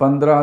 15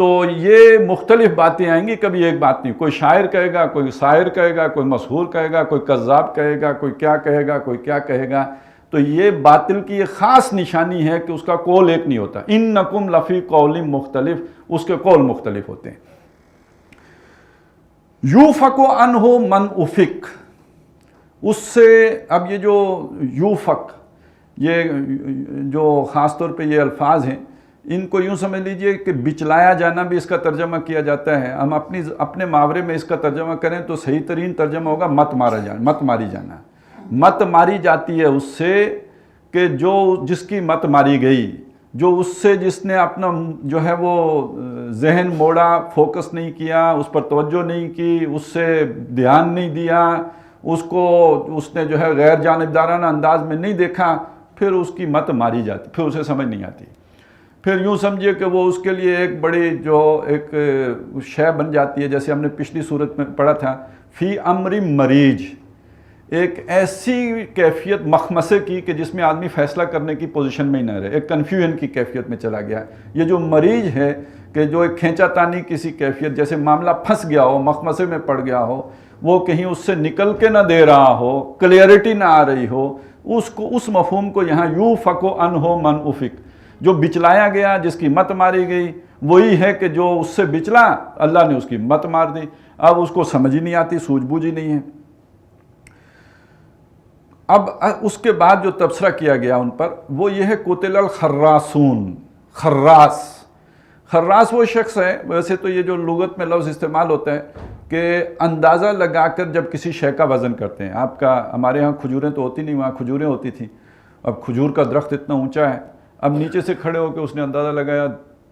تو یہ مختلف باتیں آئیں گی، کبھی ایک بات نہیں. کوئی شاعر کہے گا، کوئی شاعر کہے گا، کوئی مسحور کہے گا، کوئی کذاب کہے گا، کوئی کیا کہے گا، کوئی کیا کہے گا. تو یہ باطل کی ایک خاص نشانی ہے کہ اس کا قول ایک نہیں ہوتا. انکم لفی قول مختلف، اس کے قول مختلف ہوتے ہیں. یوفک عنہ من افک، اس سے اب یہ جو یوفک، یہ جو خاص طور پہ یہ الفاظ ہیں، ان کو یوں سمجھ لیجئے کہ بچلایا جانا بھی اس کا ترجمہ کیا جاتا ہے. ہم اپنے محاورے میں اس کا ترجمہ کریں تو صحیح ترین ترجمہ ہوگا مت ماری جانا. مت ماری جاتی ہے اس سے کہ جس کی مت ماری گئی، جو اس سے جس نے اپنا جو ہے وہ ذہن موڑا، فوکس نہیں کیا، اس پر توجہ نہیں کی، اس سے دھیان نہیں دیا، اس نے جو ہے غیر جانبدارانہ انداز میں نہیں دیکھا، پھر اس کی مت ماری جاتی، پھر اسے سمجھ نہیں آتی. پھر یوں سمجھیے کہ وہ اس کے لیے ایک بڑی جو ایک شے بن جاتی ہے، جیسے ہم نے پچھلی صورت میں پڑھا تھا فی امر مریج، ایک ایسی کیفیت مخمسے کی کہ جس میں آدمی فیصلہ کرنے کی پوزیشن میں ہی نہ رہے، ایک کنفیوژن کی کیفیت میں چلا گیا. یہ جو مریج ہے کہ جو ایک کھینچا تانی کسی کیفیت، جیسے معاملہ پھنس گیا ہو، مخمسے میں پڑ گیا ہو، وہ کہیں اس سے نکل کے نہ دے رہا ہو، کلیئرٹی نہ آ رہی ہو، اس مفہوم کو یہاں یوفک عنہ من افک، جو بچلایا گیا، جس کی مت ماری گئی، وہی ہے کہ جو اس سے بچلا، اللہ نے اس کی مت مار دی. اب اس کو سمجھ ہی نہیں آتی، سوجھ بوجھ ہی نہیں ہے. اب اس کے بعد جو تبصرہ کیا گیا ان پر وہ یہ ہے قتل الخراسون. خراس وہ شخص ہے، ویسے تو یہ جو لغت میں لفظ استعمال ہوتا ہے کہ اندازہ لگا کر جب کسی شے کا وزن کرتے ہیں. ہمارے ہاں کھجوریں تو ہوتی نہیں، وہاں کھجوریں ہوتی تھیں. اب کھجور کا درخت اتنا اونچا ہے، اب نیچے سے کھڑے ہو کے اس نے اندازہ لگایا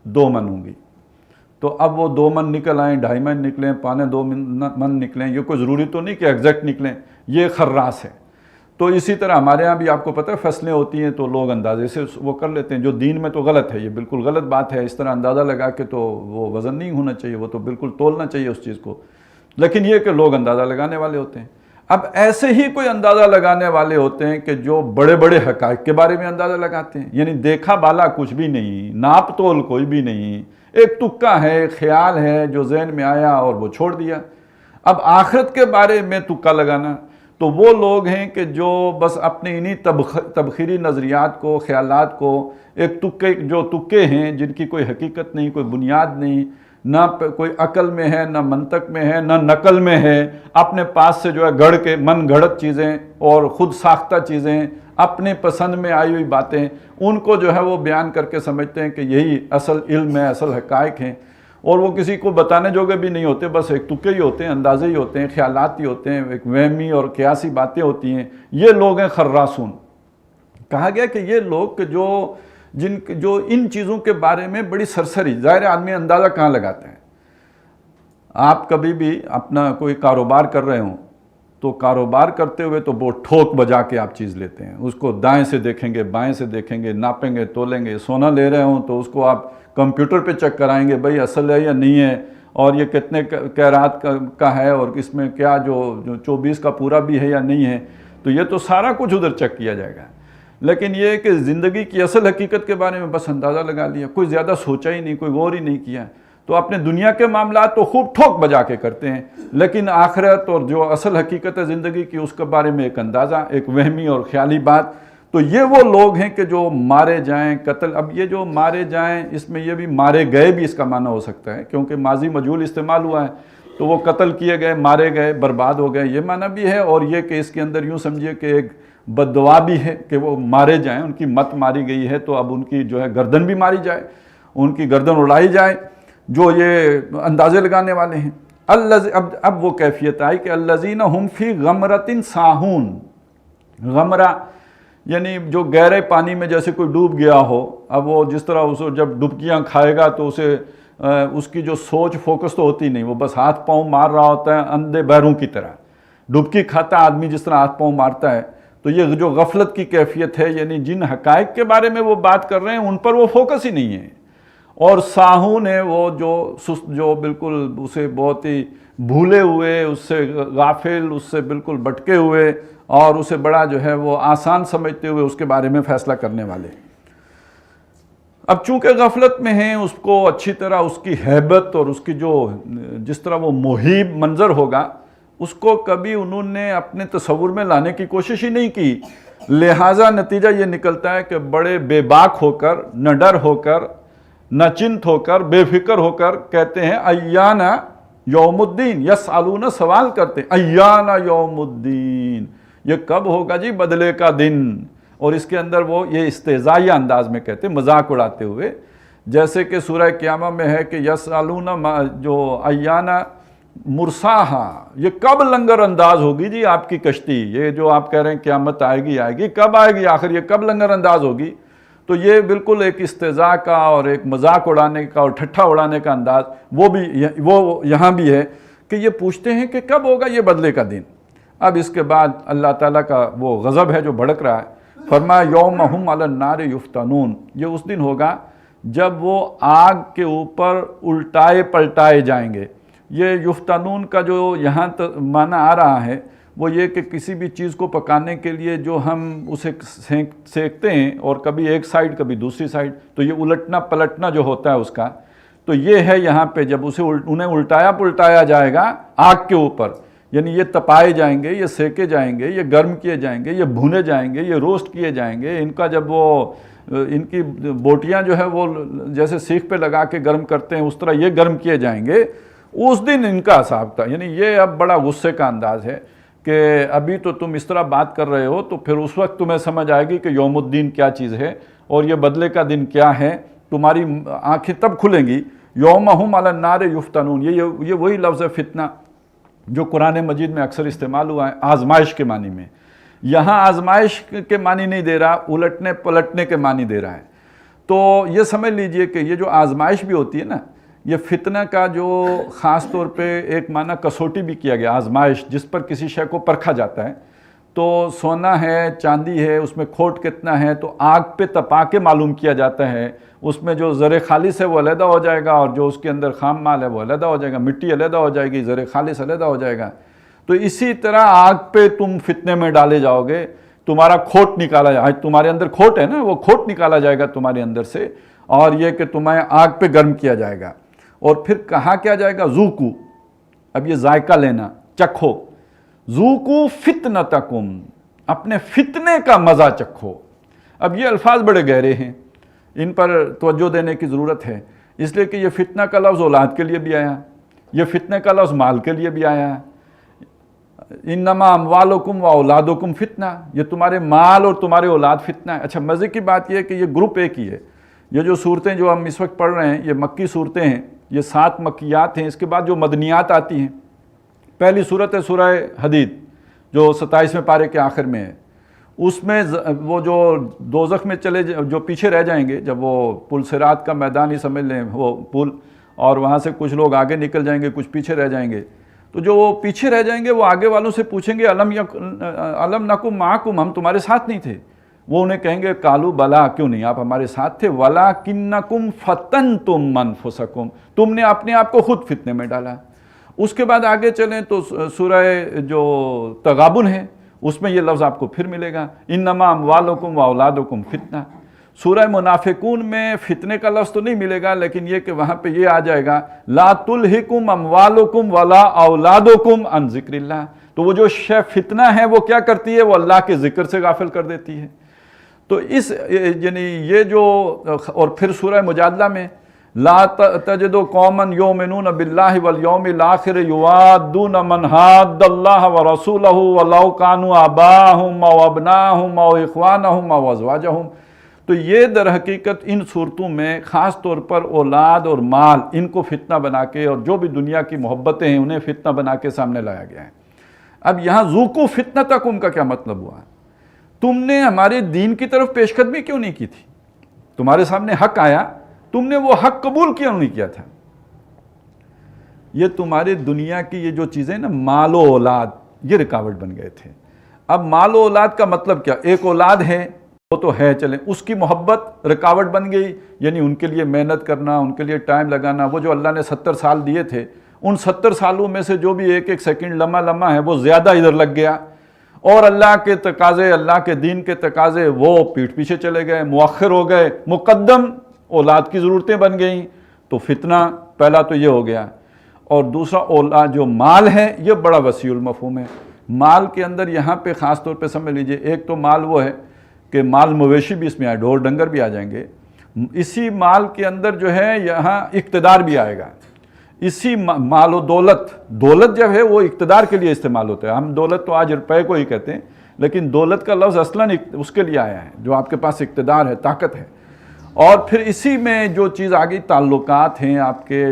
2 من ہوں گی، تو اب وہ 2 من نکل آئیں، 2.5 من نکلیں، 2.25 من نکلیں. یہ کوئی ضروری تو نہیں کہ ایگزیکٹ نکلیں، یہ خراس ہے. تو اسی طرح ہمارے ہاں بھی آپ کو پتہ ہے فصلیں ہوتی ہیں تو لوگ اندازے سے وہ کر لیتے ہیں، جو دین میں تو غلط ہے، یہ بالکل غلط بات ہے. اس طرح اندازہ لگا کے تو وہ وزن نہیں ہونا چاہیے، وہ تو بالکل تولنا چاہیے اس چیز کو. لیکن یہ کہ لوگ اندازہ لگانے والے ہوتے ہیں. اب ایسے ہی کوئی اندازہ لگانے والے ہوتے ہیں کہ جو بڑے بڑے حقائق کے بارے میں اندازہ لگاتے ہیں، یعنی دیکھا بالا کچھ بھی نہیں، ناپ تول کوئی بھی نہیں، ایک تکا ہے، ایک خیال ہے جو ذہن میں آیا اور وہ چھوڑ دیا. اب آخرت کے بارے میں تکا لگانا، تو وہ لوگ ہیں کہ جو بس اپنے انہی تبخیری نظریات کو، خیالات کو، ایک تکے ہیں جن کی کوئی حقیقت نہیں، کوئی بنیاد نہیں، نہ کوئی عقل میں ہے، نہ منطق میں ہے، نہ نقل میں ہے، اپنے پاس سے جو ہے گھڑ کے من گھڑت چیزیں اور خود ساختہ چیزیں، اپنے پسند میں آئی ہوئی باتیں، ان کو جو ہے وہ بیان کر کے سمجھتے ہیں کہ یہی اصل علم ہے، اصل حقائق ہیں. اور وہ کسی کو بتانے جوگے بھی نہیں ہوتے، بس ایک تکے ہی ہوتے ہیں، اندازے ہی ہوتے ہیں، خیالات ہی ہوتے ہیں، ایک وہمی اور قیاسی باتیں ہوتی ہیں. یہ لوگ ہیں خراسون. کہا گیا کہ یہ لوگ کہ جو ان چیزوں کے بارے میں بڑی سرسری، ظاہر آدمی اندازہ کہاں لگاتا ہے. آپ کبھی بھی اپنا کوئی کاروبار کر رہے ہوں تو کاروبار کرتے ہوئے تو وہ ٹھوک بجا کے آپ چیز لیتے ہیں، اس کو دائیں سے دیکھیں گے، بائیں سے دیکھیں گے، ناپیں گے، تولیں گے. سونا لے رہے ہوں تو اس کو آپ کمپیوٹر پہ چیک کرائیں گے، بھئی اصل ہے یا نہیں ہے، اور یہ کتنے کیرات کا ہے، اور اس میں کیا جو 24 کا پورا بھی ہے یا نہیں ہے. تو یہ تو سارا کچھ ادھر چیک کیا جائے گا. لیکن یہ کہ زندگی کی اصل حقیقت کے بارے میں بس اندازہ لگا لیا، کوئی زیادہ سوچا ہی نہیں، کوئی غور ہی نہیں کیا. تو اپنے دنیا کے معاملات تو خوب ٹھوک بجا کے کرتے ہیں، لیکن آخرت اور جو اصل حقیقت ہے زندگی کی، اس کے بارے میں ایک اندازہ، ایک وہمی اور خیالی بات. تو یہ وہ لوگ ہیں کہ جو مارے جائیں، قتل. اب یہ جو مارے جائیں، اس میں یہ بھی مارے گئے بھی اس کا معنی ہو سکتا ہے، کیونکہ ماضی مجہول استعمال ہوا ہے، تو وہ قتل کیے گئے، مارے گئے، برباد ہو گئے، یہ معنی بھی ہے. اور یہ کہ اس کے اندر یوں سمجھیے کہ ایک بد دعا بھی ہے کہ وہ مارے جائیں، ان کی مت ماری گئی ہے تو اب ان کی جو ہے گردن بھی ماری جائے، ان کی گردن اڑائی جائے جو یہ اندازے لگانے والے ہیں. اب وہ کیفیت آئی کہ الذین ہم فی غمرۃ ساہون. غمرہ یعنی جو گہرے پانی میں جیسے کوئی ڈوب گیا ہو. اب وہ جس طرح اسے جب ڈبکیاں کھائے گا تو اسے اس کی جو سوچ فوکس تو ہوتی نہیں، وہ بس ہاتھ پاؤں مار رہا ہوتا ہے اندھے بہروں کی طرح. ڈبکی کھاتا آدمی جس طرح ہاتھ پاؤں مارتا ہے، تو یہ جو غفلت کی کیفیت ہے، یعنی جن حقائق کے بارے میں وہ بات کر رہے ہیں ان پر وہ فوکس ہی نہیں ہے. اور ساہون ہے وہ جو بالکل اسے بہت ہی بھولے ہوئے، اس سے غافل، اس سے بالکل بھٹکے ہوئے، اور اسے بڑا جو ہے وہ آسان سمجھتے ہوئے اس کے بارے میں فیصلہ کرنے والے. اب چونکہ غفلت میں ہیں، اس کو اچھی طرح اس کی ہیبت اور اس کی جو جس طرح وہ مہیب منظر ہوگا اس کو کبھی انہوں نے اپنے تصور میں لانے کی کوشش ہی نہیں کی، لہٰذا نتیجہ یہ نکلتا ہے کہ بڑے بے باک ہو کر، نہ ڈر ہو کر، نہ چنت ہو کر، بے فکر ہو کر کہتے ہیں ایانا یوم الدین، یسألون، سوال کرتے ہیں ایانا یوم الدین، یہ کب ہوگا جی بدلے کا دن. اور اس کے اندر وہ یہ استہزائیہ انداز میں کہتے ہیں، مذاق اڑاتے ہوئے، جیسے کہ سورہ قیامہ میں ہے کہ یسألون جو ایانا مرساہا، یہ کب لنگر انداز ہوگی جی آپ کی کشتی، یہ جو آپ کہہ رہے ہیں قیامت آئے گی کب آئے گی، آخر یہ کب لنگر انداز ہوگی. تو یہ بالکل ایک استہزاء کا اور ایک مذاق اڑانے کا اور ٹھٹھا اڑانے کا انداز وہ یہاں بھی ہے کہ یہ پوچھتے ہیں کہ کب ہوگا یہ بدلے کا دن. اب اس کے بعد اللہ تعالیٰ کا وہ غضب ہے جو بھڑک رہا ہے، فرمایا یوم ہم علی النار یفتنون، یہ اس دن ہوگا جب وہ آگ کے اوپر الٹائے پلٹائے جائیں گے. یہ یفتنون کا جو یہاں معنی آ رہا ہے وہ یہ کہ کسی بھی چیز کو پکانے کے لیے جو ہم اسے سینکتے ہیں اور کبھی ایک سائڈ کبھی دوسری سائڈ، تو یہ الٹنا پلٹنا جو ہوتا ہے اس کا، تو یہ ہے یہاں پہ جب انہیں الٹایا پلٹایا جائے گا آگ کے اوپر، یعنی یہ تپائے جائیں گے، یہ سینکے جائیں گے، یہ گرم کیے جائیں گے، یہ بھونے جائیں گے، یہ روسٹ کیے جائیں گے. ان کا جب وہ ان کی بوٹیاں جو ہے وہ جیسے سیخ پہ لگا کے گرم کرتے ہیں اس طرح یہ گرم کیے جائیں گے. اس دن ان کا حساب تھا. یعنی یہ اب بڑا غصے کا انداز ہے کہ ابھی تو تم اس طرح بات کر رہے ہو، تو پھر اس وقت تمہیں سمجھ آئے گی کہ یوم الدین کیا چیز ہے اور یہ بدلے کا دن کیا ہے. تمہاری آنکھیں تب کھلیں گی. یوم ہم علی النار یفتنون، یہ وہی لفظ ہے فتنہ جو قرآن مجید میں اکثر استعمال ہوا ہے آزمائش کے معنی میں. یہاں آزمائش کے معنی نہیں دے رہا، الٹنے پلٹنے کے معنی دے رہا ہے. تو یہ سمجھ لیجئے کہ یہ جو آزمائش بھی ہوتی ہے نا، یہ فتنہ کا جو خاص طور پہ ایک معنی کسوٹی بھی کیا گیا، آزمائش جس پر کسی شے کو پرکھا جاتا ہے. تو سونا ہے، چاندی ہے، اس میں کھوٹ کتنا ہے تو آگ پہ تپا کے معلوم کیا جاتا ہے. اس میں جو زر خالص ہے وہ علیحدہ ہو جائے گا اور جو اس کے اندر خام مال ہے وہ علیحدہ ہو جائے گا، مٹی علیحدہ ہو جائے گی، زر خالص علیحدہ ہو جائے گا. تو اسی طرح آگ پہ تم فتنے میں ڈالے جاؤ گے، تمہارا کھوٹ نکالا جائے گا. تمہارے اندر کھوٹ ہے نا، وہ کھوٹ نکالا جائے گا تمہارے اندر سے، اور یہ کہ تمہیں آگ پہ گرم کیا جائے گا. اور پھر کہا کیا جائے گا ذوقو، اب یہ ذائقہ لینا، چکھو. ذوقو فتنتکم، اپنے فتنے کا مزہ چکھو. اب یہ الفاظ بڑے گہرے ہیں، ان پر توجہ دینے کی ضرورت ہے، اس لیے کہ یہ فتنہ کا لفظ اولاد کے لیے بھی آیا، یہ فتنے کا لفظ مال کے لیے بھی آیا. انما اموالکم و اولادکم فتنہ، یہ تمہارے مال اور تمہارے اولاد فتنہ ہے. اچھا مزے کی بات یہ ہے کہ یہ گروپ ایک ہی ہے. یہ جو صورتیں جو ہم اس وقت پڑھ رہے ہیں یہ مکی صورتیں ہیں، یہ 7 مکیات ہیں. اس کے بعد جو مدنیات آتی ہیں، پہلی صورت ہے سورہ حدید جو 27ویں پارے کے آخر میں ہے. اس میں وہ جو دوزخ میں جو پیچھے رہ جائیں گے، جب وہ پل صراط کا میدان ہی سمجھ لیں وہ پل، اور وہاں سے کچھ لوگ آگے نکل جائیں گے، کچھ پیچھے رہ جائیں گے. تو جو وہ پیچھے رہ جائیں گے وہ آگے والوں سے پوچھیں گے الم نکم معکم، ہم تمہارے ساتھ نہیں تھے. وہ انہیں کہیں گے کالو بلا، کیوں نہیں آپ ہمارے ساتھ تھے، ولاکنکم فتنتم انفسکم، تم نے اپنے آپ کو خود فتنے میں ڈالا. اس کے بعد آگے چلیں تو سورہ جو تغابن ہے اس میں یہ لفظ آپ کو پھر ملے گا، انما اموالکم و اولادکم فتنہ. سورہ منافقون میں فتنے کا لفظ تو نہیں ملے گا، لیکن یہ کہ وہاں پہ یہ آ جائے گا لا تلہکم اموالکم ولا اولادکم عن ذکر اللہ. تو وہ جو شے فتنہ ہے وہ کیا کرتی ہے، وہ اللہ کے ذکر سے غافل کر دیتی ہے. تو اس یعنی یہ جو، اور پھر سورہ مجادلہ میں لا تجد قوما یؤمنون باللہ والیوم الاخر یوادون من حاد اللہ ورسولہ ولو کانوا آباءہم او ابناءہم او اخوانہم او ازواجہم. تو یہ در حقیقت ان صورتوں میں خاص طور پر اولاد اور مال، ان کو فتنہ بنا کے، اور جو بھی دنیا کی محبتیں ہیں انہیں فتنہ بنا کے سامنے لایا گیا ہے. اب یہاں ذوقوا فتنتکم کا کیا مطلب ہوا؟ تم نے ہمارے دین کی طرف پیش قدمی کیوں نہیں کی تھی؟ تمہارے سامنے حق آیا، تم نے وہ حق قبول کیوں نہیں کیا تھا؟ یہ تمہارے دنیا کی یہ جو چیزیں نا، مال و اولاد، یہ رکاوٹ بن گئے تھے. اب مال و اولاد کا مطلب کیا؟ ایک اولاد ہے وہ تو ہے، چلیں اس کی محبت رکاوٹ بن گئی، یعنی ان کے لیے محنت کرنا، ان کے لیے ٹائم لگانا. وہ جو اللہ نے 70 سال دیے تھے، ان 70 سالوں میں سے جو بھی ایک سیکنڈ لمحہ ہے وہ زیادہ ادھر لگ گیا، اور اللہ کے تقاضے، اللہ کے دین کے تقاضے وہ پیٹھ پیچھے چلے گئے، مؤخر ہو گئے، مقدم اولاد کی ضرورتیں بن گئیں تو فتنہ پہلا تو یہ ہو گیا، اور دوسرا اولاد جو مال ہے یہ بڑا وسیع المفہوم ہے۔ مال کے اندر یہاں پہ خاص طور پہ سمجھ لیجئے، ایک تو مال وہ ہے کہ مال مویشی بھی اس میں آئے، ڈھور ڈنگر بھی آ جائیں گے، اسی مال کے اندر جو ہے یہاں اقتدار بھی آئے گا، اسی مال و دولت جب ہے وہ اقتدار کے لیے استعمال ہوتا ہے۔ ہم دولت تو آج روپے کو ہی کہتے ہیں، لیکن دولت کا لفظ اصلاً اس کے لیے آیا ہے جو آپ کے پاس اقتدار ہے، طاقت ہے۔ اور پھر اسی میں جو چیز آگئی تعلقات ہیں آپ کے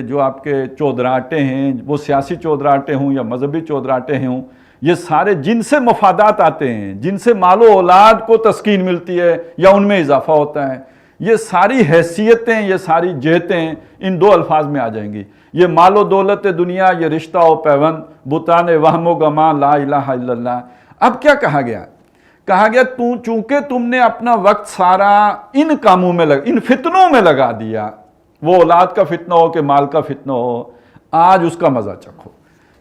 چودراہٹے ہیں، وہ سیاسی چودراہٹے ہوں یا مذہبی چودراہٹے ہوں، یہ سارے جن سے مفادات آتے ہیں، جن سے مال و اولاد کو تسکین ملتی ہے یا ان میں اضافہ ہوتا ہے، یہ ساری حیثیتیں، یہ ساری جہتیں ان دو الفاظ میں آ جائیں گی۔ یہ مال و دولت دنیا، یہ رشتہ و پیوند، بتان وہم و گماں، لا الہ الا اللہ۔ اب کیا کہا گیا؟ کہا گیا چونکہ تم نے اپنا وقت سارا ان کاموں میں ان فتنوں میں لگا دیا، وہ اولاد کا فتنہ ہو کہ مال کا فتنہ ہو، آج اس کا مزہ چکھو،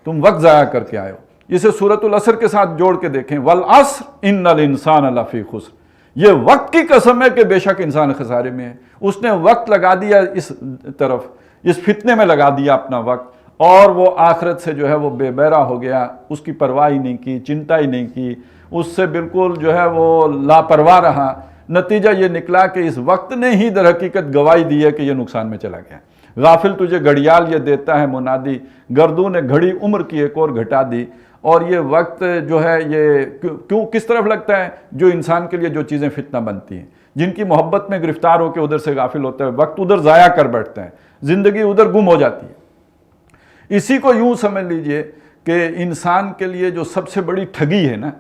تم وقت ضائع کر کے آئے ہو۔ اسے سورۃ العصر کے ساتھ جوڑ کے دیکھیں، والعصر ان الانسان لفی خسر، یہ وقت کی قسم ہے کہ بے شک انسان خسارے میں ہے۔ اس نے وقت لگا دیا اس طرف، اس فتنے میں لگا دیا اپنا وقت، اور وہ آخرت سے جو ہے وہ بے بہرا ہو گیا، اس کی پرواہ ہی نہیں کی، چنتا ہی نہیں کی، اس سے بالکل جو ہے وہ لاپرواہ رہا۔ نتیجہ یہ نکلا کہ اس وقت نے ہی در حقیقت گواہی دی ہے کہ یہ نقصان میں چلا گیا۔ غافل تجھے گھڑیال یہ دیتا ہے منادی، گردوں نے گھڑی عمر کی ایک اور گھٹا دی۔ اور یہ وقت جو ہے یہ کس طرف لگتا ہے؟ جو انسان کے لیے جو چیزیں فتنہ بنتی ہیں، جن کی محبت میں گرفتار ہو کے ادھر سے غافل ہوتا ہے، وقت ادھر ضائع کر بیٹھتا ہے، زندگی ادھر گم ہو جاتی ہے۔ اسی کو یوں سمجھ لیجئے کہ انسان کے لیے جو سب سے بڑی ٹھگی ہے نا،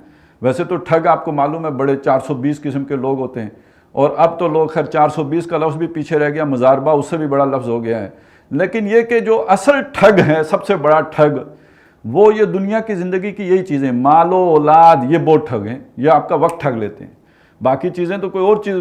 ویسے تو ٹھگ آپ کو معلوم ہے بڑے 420 قسم کے لوگ ہوتے ہیں، اور اب تو لوگ خیر 420 کا لفظ بھی پیچھے رہ گیا، مزاربہ اس سے بھی بڑا لفظ ہو گیا ہے، لیکن یہ کہ جو اصل ٹھگ ہے، سب سے بڑا ٹھگ، وہ یہ دنیا کی زندگی کی یہی چیزیں، مال و اولاد، یہ بہت ٹھگ ہیں، یہ آپ کا وقت ٹھگ لیتے ہیں۔ باقی چیزیں تو کوئی اور چیز،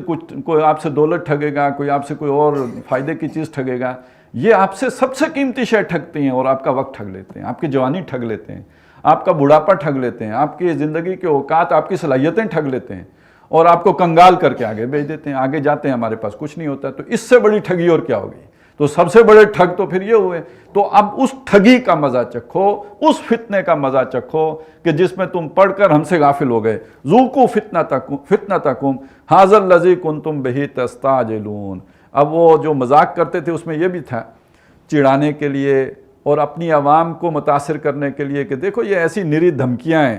کوئی آپ سے دولت ٹھگے گا، کوئی آپ سے کوئی اور فائدے کی چیز ٹھگے گا، یہ آپ سے سب سے قیمتی شے ٹھگتے ہیں، اور آپ کا وقت ٹھگ لیتے ہیں، آپ کی جوانی ٹھگ لیتے ہیں، آپ کا بڑھاپا ٹھگ لیتے ہیں، آپ کی زندگی کے اوقات، آپ کی صلاحیتیں ٹھگ لیتے ہیں، اور آپ کو کنگال کر کے آگے بھیج دیتے ہیں، آگے جاتے ہیں ہمارے پاس کچھ نہیں ہوتا۔ تو اس سے بڑی ٹھگی اور کیا ہوگی؟ تو سب سے بڑے ٹھگ تو پھر یہ ہوئے۔ تو اب اس ٹھگی کا مزہ چکھو، اس فتنے کا مزہ چکھو کہ جس میں تم پڑھ کر ہم سے غافل ہو گئے۔ ذوقوا فتنتکم ھذا الذی کنتم بہ تستعجلون۔ اب وہ جو مذاق کرتے تھے اس میں یہ بھی تھا، چڑھانے کے لیے اور اپنی عوام کو متاثر کرنے کے لیے کہ دیکھو یہ ایسی نری دھمکیاں ہیں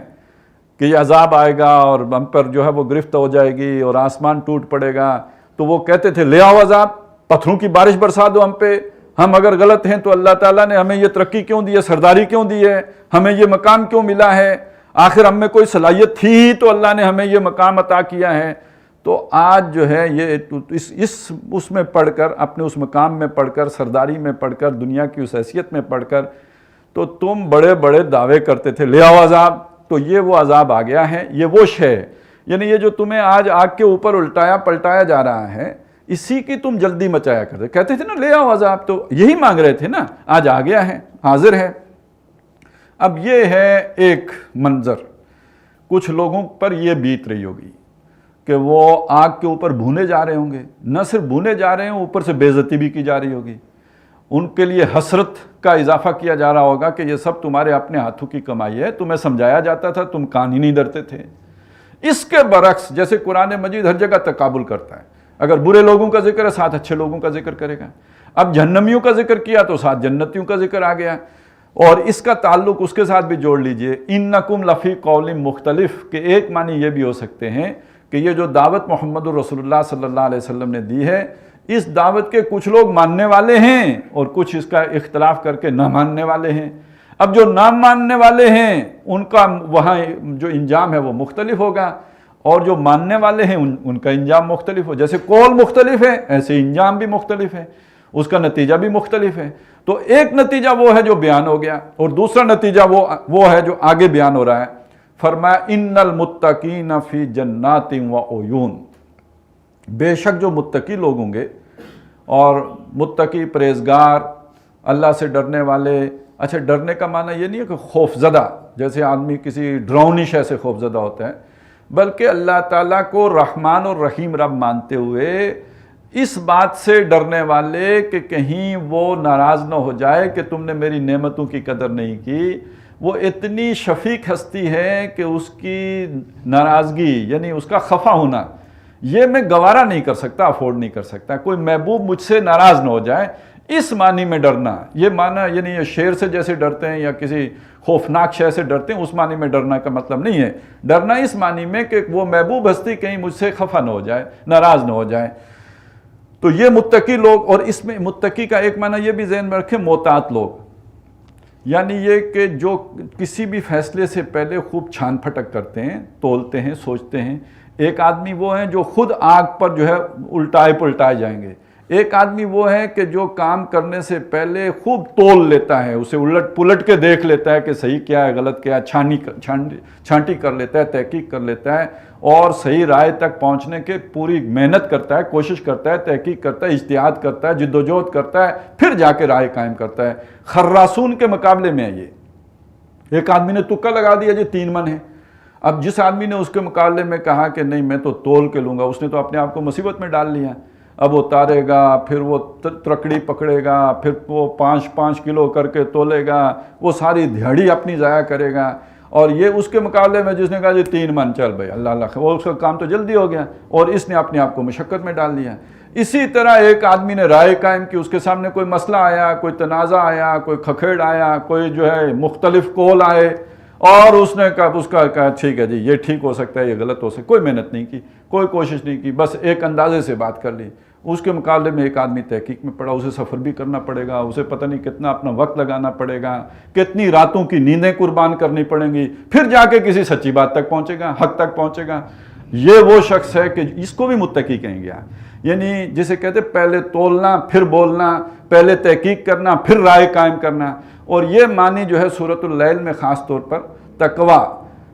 کہ یہ عذاب آئے گا اور ہم پر جو ہے وہ گرفت ہو جائے گی اور آسمان ٹوٹ پڑے گا۔ تو وہ کہتے تھے لے آؤ عذاب، پتھروں کی بارش برسا دو ہم پہ، ہم اگر غلط ہیں تو اللہ تعالیٰ نے ہمیں یہ ترقی کیوں دی ہے، سرداری کیوں دی ہے، ہمیں یہ مقام کیوں ملا ہے، آخر ہم میں کوئی صلاحیت تھی تو اللہ نے ہمیں یہ مقام عطا کیا ہے۔ تو آج جو ہے یہ اس میں پڑھ کر، اپنے اس مقام میں پڑھ کر، سرداری میں پڑھ کر، دنیا کی اس حیثیت میں پڑھ کر، تو تم بڑے بڑے دعوے کرتے تھے لے آؤ عذاب، تو یہ وہ عذاب آ گیا ہے، یہ وہ شے، یعنی یہ جو تمہیں آج آگ کے اوپر الٹایا پلٹایا جا رہا ہے، اسی کی تم جلدی مچایا کرتے، کہتے تھے نا لے آؤ عذاب، تو یہی مانگ رہے تھے نا، آج آ گیا ہے، حاضر ہے۔ اب یہ ہے ایک منظر، کچھ لوگوں پر یہ بیت رہی ہوگی کہ وہ آگ کے اوپر بھونے جا رہے ہوں گے، نہ صرف بھونے جا رہے ہیں، اوپر سے بے عزتی بھی کی جا رہی ہوگی، ان کے لیے حسرت کا اضافہ کیا جا رہا ہوگا کہ یہ سب تمہارے اپنے ہاتھوں کی کمائی ہے، تمہیں سمجھایا جاتا تھا، تم کان ہی نہیں دھرتے تھے۔ اس کے برعکس جیسے قرآن مجید ہر جگہ تقابل کرتا ہے، اگر برے لوگوں کا ذکر ہے ساتھ اچھے لوگوں کا ذکر کرے گا، اب جہنمیوں کا ذکر کیا تو ساتھ جنتیوں کا ذکر آ گیا، اور اس کا تعلق اس کے ساتھ بھی جوڑ لیجئے انکم لفی قول مختلف، کہ ایک معنی یہ بھی ہو سکتے ہیں کہ یہ جو دعوت محمد رسول اللہ صلی اللہ علیہ وسلم نے دی ہے، اس دعوت کے کچھ لوگ ماننے والے ہیں اور کچھ اس کا اختلاف کر کے نہ ماننے والے ہیں۔ اب جو نہ ماننے والے ہیں ان کا وہاں جو انجام ہے وہ مختلف ہوگا، اور جو ماننے والے ہیں ان کا انجام مختلف ہو، جیسے قول مختلف ہے ایسے انجام بھی مختلف ہے، اس کا نتیجہ بھی مختلف ہے۔ تو ایک نتیجہ وہ ہے جو بیان ہو گیا، اور دوسرا نتیجہ وہ ہے جو آگے بیان ہو رہا ہے۔ فرمایا ان المتقین فی جنات و عیون، بے شک جو متقی لوگ ہوں گے، اور متقی پرہیزگار، اللہ سے ڈرنے والے، اچھا ڈرنے کا معنی یہ نہیں ہے کہ خوف زدہ، جیسے آدمی کسی ڈراؤنی شے سے خوف زدہ ہوتا ہے، بلکہ اللہ تعالیٰ کو رحمان اور رحیم رب مانتے ہوئے اس بات سے ڈرنے والے کہ کہیں وہ ناراض نہ ہو جائے کہ تم نے میری نعمتوں کی قدر نہیں کی، وہ اتنی شفیق ہستی ہے کہ اس کی ناراضگی یعنی اس کا خفا ہونا یہ میں گوارا نہیں کر سکتا، افورڈ نہیں کر سکتا، کوئی محبوب مجھ سے ناراض نہ ہو جائے، اس معنی میں ڈرنا، یہ معنی یعنی یہ شیر سے جیسے ڈرتے ہیں یا کسی خوفناک شے سے ڈرتے ہیں، اس معنی میں ڈرنا کا مطلب نہیں ہے، ڈرنا اس معنی میں کہ وہ محبوب ہستی کہیں مجھ سے خفا نہ ہو جائے، ناراض نہ ہو جائے۔ تو یہ متقی لوگ، اور اس میں متقی کا ایک معنی یہ بھی ذہن میں رکھیں، محتاط لوگ، یعنی یہ کہ جو کسی بھی فیصلے سے پہلے خوب چھان پھٹک کرتے ہیں، تولتے ہیں، سوچتے ہیں۔ ایک آدمی وہ ہیں جو خود آگ پر جو ہے الٹائے پلٹائے جائیں گے، ایک آدمی وہ ہے کہ جو کام کرنے سے پہلے خوب تول لیتا ہے، اسے الٹ پلٹ کے دیکھ لیتا ہے کہ صحیح کیا ہے غلط کیا ہے، چھانٹی کر لیتا ہے، تحقیق کر لیتا ہے اور صحیح رائے تک پہنچنے کے پوری محنت کرتا ہے، کوشش کرتا ہے، تحقیق کرتا ہے، اجتہاد کرتا ہے، جدوجہد کرتا ہے، پھر جا کے رائے قائم کرتا ہے۔ خراسون کے مقابلے میں ہے یہ، ایک آدمی نے تکا لگا دیا جی 3 من ہے، اب جس آدمی نے اس کے مقابلے میں کہا کہ نہیں میں تو تول کے لوں گا، اس نے تو اپنے آپ کو مصیبت میں ڈال لیا، اب وہ تارے گا، پھر وہ ترکڑی پکڑے گا، پھر وہ 5 کلو کر کے تولے گا، وہ ساری دھیڑی اپنی ضائع کرے گا، اور یہ اس کے مقابلے میں جس نے کہا جی 3 من چل بھائی اللہ اللہ، وہ اس کا کام تو جلدی ہو گیا اور اس نے اپنے آپ کو مشقت میں ڈال دیا۔ اسی طرح ایک آدمی نے رائے قائم کی، اس کے سامنے کوئی مسئلہ آیا، کوئی تنازع آیا، کوئی کھکھیڑ آیا، کوئی جو ہے مختلف قول آئے، اور اس نے کہا ٹھیک ہے جی یہ ٹھیک ہو سکتا ہے، یہ غلط ہو سکتا ہے، کوئی محنت نہیں کی، کوئی کوشش نہیں کی، بس ایک اندازے سے بات کر لی۔ اس کے مقابلے میں ایک آدمی تحقیق میں پڑا، اسے سفر بھی کرنا پڑے گا، اسے پتہ نہیں کتنا اپنا وقت لگانا پڑے گا، کتنی راتوں کی نیندیں قربان کرنی پڑیں گی، پھر جا کے کسی سچی بات تک پہنچے گا، حق تک پہنچے گا۔ یہ وہ شخص ہے کہ اس کو بھی متقی کہیں گے، یعنی جسے کہتے پہلے تولنا پھر بولنا، پہلے تحقیق کرنا پھر رائے قائم کرنا۔ اور یہ معنی جو ہے سورۃ اللیل میں خاص طور پر تقویٰ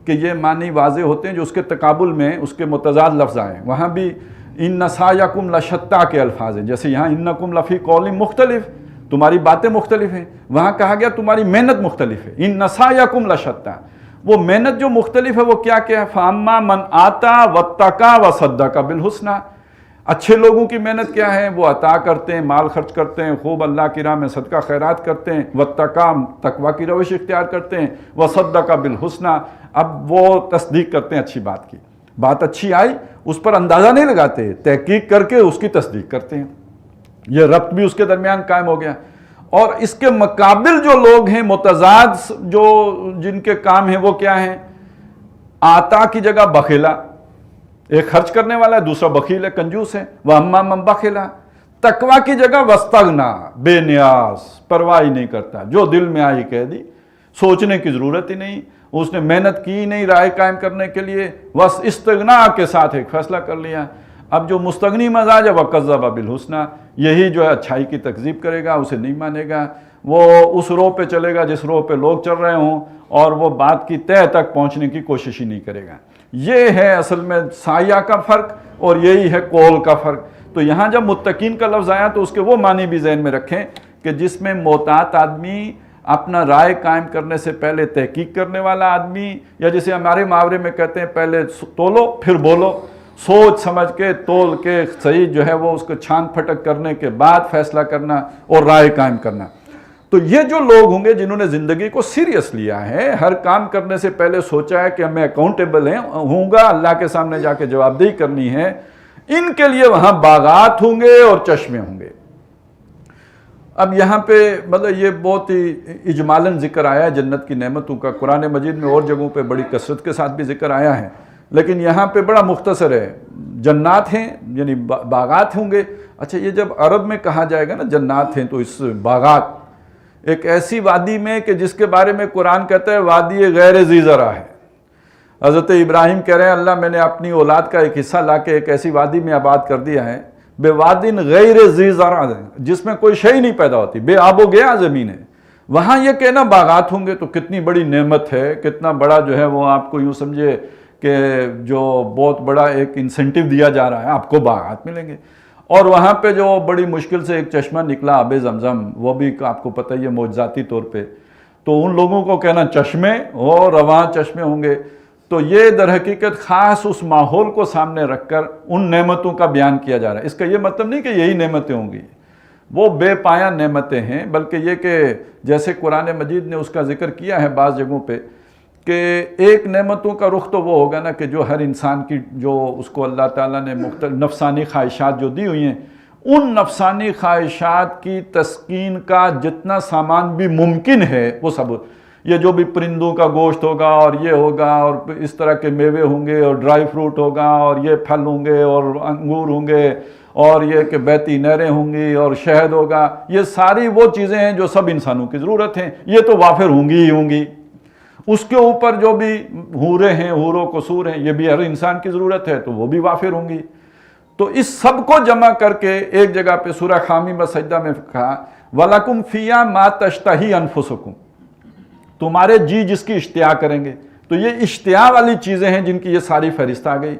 کہ یہ معنی واضح ہوتے ہیں جو اس کے تقابل میں اس کے متضاد لفظ آئے، وہاں بھی ان سعیکم لشتیٰ کے الفاظ ہیں، جیسے یہاں انکم لفی قول مختلف، تمہاری باتیں مختلف ہیں، وہاں کہا گیا تمہاری محنت مختلف ہے، ان سعیکم لشتیٰ، وہ محنت جو مختلف ہے وہ کیا ہے، فاما من آتا واتقی وصدق بالحسنی، اچھے لوگوں کی محنت کیا ہے، وہ عطا کرتے ہیں، مال خرچ کرتے ہیں، خوب اللہ کی راہ میں صدقہ خیرات کرتے ہیں، واتقی تقویٰ کی روش اختیار کرتے ہیں، وصدق بالحسنی، اب وہ تصدیق کرتے ہیں اچھی بات کی، بات اچھی آئی اس پر اندازہ نہیں لگاتے، تحقیق کر کے اس کی تصدیق کرتے ہیں، یہ ربط بھی اس کے درمیان قائم ہو گیا۔ اور اس کے مقابل جو لوگ ہیں متضاد، جو جن کے کام ہیں وہ کیا ہیں، آتا کی جگہ بخیلا، ایک خرچ کرنے والا ہے، دوسرا بخیل ہے، کنجوس ہے، وَأَمَّا مَن بَخِلَ، تقویٰ کی جگہ وَاسْتَغْنَا، بے نیاز، پرواہ نہیں کرتا، جو دل میں آئی کہہ دی، سوچنے کی ضرورت ہی نہیں، اس نے محنت کی نہیں رائے قائم کرنے کے لیے، بس استغنا کے ساتھ ایک فیصلہ کر لیا۔ اب جو مستغنی مزاج ہے وَكَذَّبَ بِالْحُسْنَى، یہی جو ہے اچھائی کی تکذیب کرے گا، اسے نہیں مانے گا، وہ اس رو پہ چلے گا جس رو پہ لوگ چل رہے ہوں، اور وہ بات کی تہہ تک پہنچنے کی کوشش ہی نہیں کرے گا۔ یہ ہے اصل میں سایہ کا فرق، اور یہی ہے قول کا فرق۔ تو یہاں جب متقین کا لفظ آیا تو اس کے وہ معنی بھی ذہن میں رکھیں کہ جس میں محتاط آدمی، اپنا رائے قائم کرنے سے پہلے تحقیق کرنے والا آدمی، یا جسے ہمارے محاورے میں کہتے ہیں پہلے تولو پھر بولو، سوچ سمجھ کے تول کے صحیح جو ہے وہ اس کو چھان پھٹک کرنے کے بعد فیصلہ کرنا اور رائے قائم کرنا۔ تو یہ جو لوگ ہوں گے جنہوں نے زندگی کو سیریس لیا ہے، ہر کام کرنے سے پہلے سوچا ہے کہ میں اکاؤنٹیبل ہوں گا، اللہ کے سامنے جا کے جواب دہی کرنی ہے، ان کے لیے وہاں باغات ہوں گے اور چشمے ہوں گے۔ اب یہاں پہ مطلب یہ بہت ہی اجمالاً ذکر آیا ہے جنت کی نعمتوں کا، قرآن مجید میں اور جگہوں پہ بڑی کثرت کے ساتھ بھی ذکر آیا ہے، لیکن یہاں پہ بڑا مختصر ہے، جنات ہیں یعنی باغات ہوں گے۔ اچھا، یہ جب عرب میں کہا جائے گا نا جنات ہیں، تو اس باغات ایک ایسی وادی میں کہ جس کے بارے میں قرآن کہتا ہے وادی غیر ذی زرع ہے۔ حضرت ابراہیم کہہ رہے ہیں اللہ میں نے اپنی اولاد کا ایک حصہ لا کے ایک ایسی وادی میں آباد کر دیا ہے، بے وادن غیر ذی زرع، جس میں کوئی شے نہیں پیدا ہوتی، بے آب و گیا زمین ہے، وہاں یہ کہنا باغات ہوں گے تو کتنی بڑی نعمت ہے، کتنا بڑا جو ہے وہ آپ کو یوں سمجھے کہ جو بہت بڑا ایک انسینٹیو دیا جا رہا ہے، آپ کو باغات ملیں گے۔ اور وہاں پہ جو بڑی مشکل سے ایک چشمہ نکلا آب زمزم، وہ بھی آپ کو پتہ ہی ہے معجزاتی طور پہ، تو ان لوگوں کو کہنا چشمے اور رواں چشمے ہوں گے۔ تو یہ در حقیقت خاص اس ماحول کو سامنے رکھ کر ان نعمتوں کا بیان کیا جا رہا ہے۔ اس کا یہ مطلب نہیں کہ یہی نعمتیں ہوں گی، وہ بے پایہ نعمتیں ہیں، بلکہ یہ کہ جیسے قرآن مجید نے اس کا ذکر کیا ہے بعض جگہوں پہ کہ ایک نعمتوں کا رخ تو وہ ہوگا نا کہ جو ہر انسان کی جو اس کو اللہ تعالیٰ نے مختلف نفسانی خواہشات جو دی ہوئی ہیں، ان نفسانی خواہشات کی تسکین کا جتنا سامان بھی ممکن ہے وہ سب، یہ جو بھی پرندوں کا گوشت ہوگا اور یہ ہوگا اور اس طرح کے میوے ہوں گے اور ڈرائی فروٹ ہوگا اور یہ پھل ہوں گے اور انگور ہوں گے اور یہ کہ بہتی نہریں ہوں گی اور شہد ہوگا، یہ ساری وہ چیزیں ہیں جو سب انسانوں کی ضرورت ہیں، یہ تو وافر ہوں گی ہی ہوں گی۔ اس کے اوپر جو بھی حوریں ہیں، حور و قصور ہیں، یہ بھی ہر انسان کی ضرورت ہے تو وہ بھی وافر ہوں گی۔ تو اس سب کو جمع کر کے ایک جگہ پہ سورہ حامیم سجدہ میں کہا وَلَكُمْ فِيهَا مَا تَشْتَهِي أَنفُسُكُمْ، تمہارے جی جس کی اشتہا کریں گے۔ تو یہ اشتہا والی چیزیں ہیں جن کی یہ ساری فہرست آ گئی۔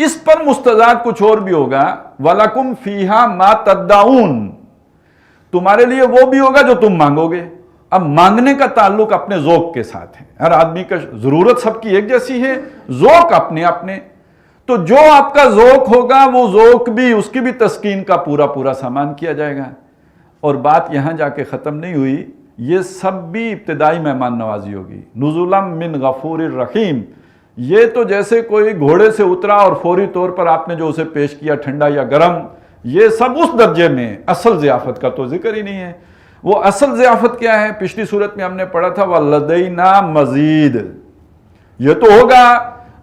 اس پر مستضاد کچھ اور بھی ہوگا، وَلَكُمْ فِيهَا مَا تَدَّعُونَ، تمہارے لیے وہ بھی ہوگا جو تم مانگو گے۔ اب مانگنے کا تعلق اپنے ذوق کے ساتھ ہے، ہر آدمی کا ضرورت سب کی ایک جیسی ہے، ذوق اپنے اپنے، تو جو آپ کا ذوق ہوگا وہ ذوق بھی، اس کی بھی تسکین کا پورا سامان کیا جائے گا۔ اور بات یہاں جا کے ختم نہیں ہوئی، یہ سب بھی ابتدائی مہمان نوازی ہوگی، نزلا من غفور الرحیم۔ یہ تو جیسے کوئی گھوڑے سے اترا اور فوری طور پر آپ نے جو اسے پیش کیا ٹھنڈا یا گرم، یہ سب اس درجے میں، اصل ضیافت کا تو ذکر ہی نہیں ہے۔ وہ اصل ضیافت کیا ہے؟ پچھلی صورت میں ہم نے پڑھا تھا وَلَدَيْنَا مزید، یہ تو ہوگا،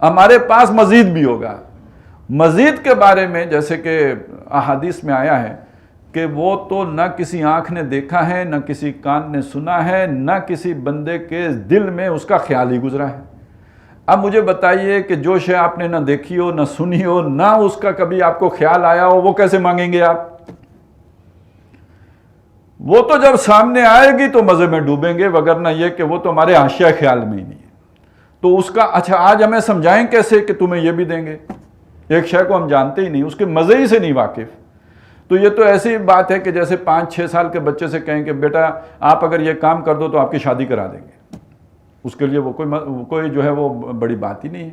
ہمارے پاس مزید بھی ہوگا۔ مزید کے بارے میں جیسے کہ احادیث میں آیا ہے کہ وہ تو نہ کسی آنکھ نے دیکھا ہے، نہ کسی کان نے سنا ہے، نہ کسی بندے کے دل میں اس کا خیال ہی گزرا ہے۔ اب مجھے بتائیے کہ جو شے آپ نے نہ دیکھی ہو، نہ سنی ہو، نہ اس کا کبھی آپ کو خیال آیا ہو، وہ کیسے مانگیں گے آپ؟ وہ تو جب سامنے آئے گی تو مزے میں ڈوبیں گے، وگرنہ یہ کہ وہ تو ہمارے حاشیہ خیال میں ہی نہیں ہے۔ تو اس کا اچھا آج ہمیں سمجھائیں کیسے کہ تمہیں یہ بھی دیں گے؟ ایک شے کو ہم جانتے ہی نہیں، اس کے مزے ہی سے نہیں واقف۔ تو یہ تو ایسی بات ہے کہ جیسے 5-6 سال کے بچے سے کہیں کہ بیٹا آپ اگر یہ کام کر دو تو آپ کی شادی کرا دیں گے، اس کے لیے وہ کوئی جو ہے وہ بڑی بات ہی نہیں ہے۔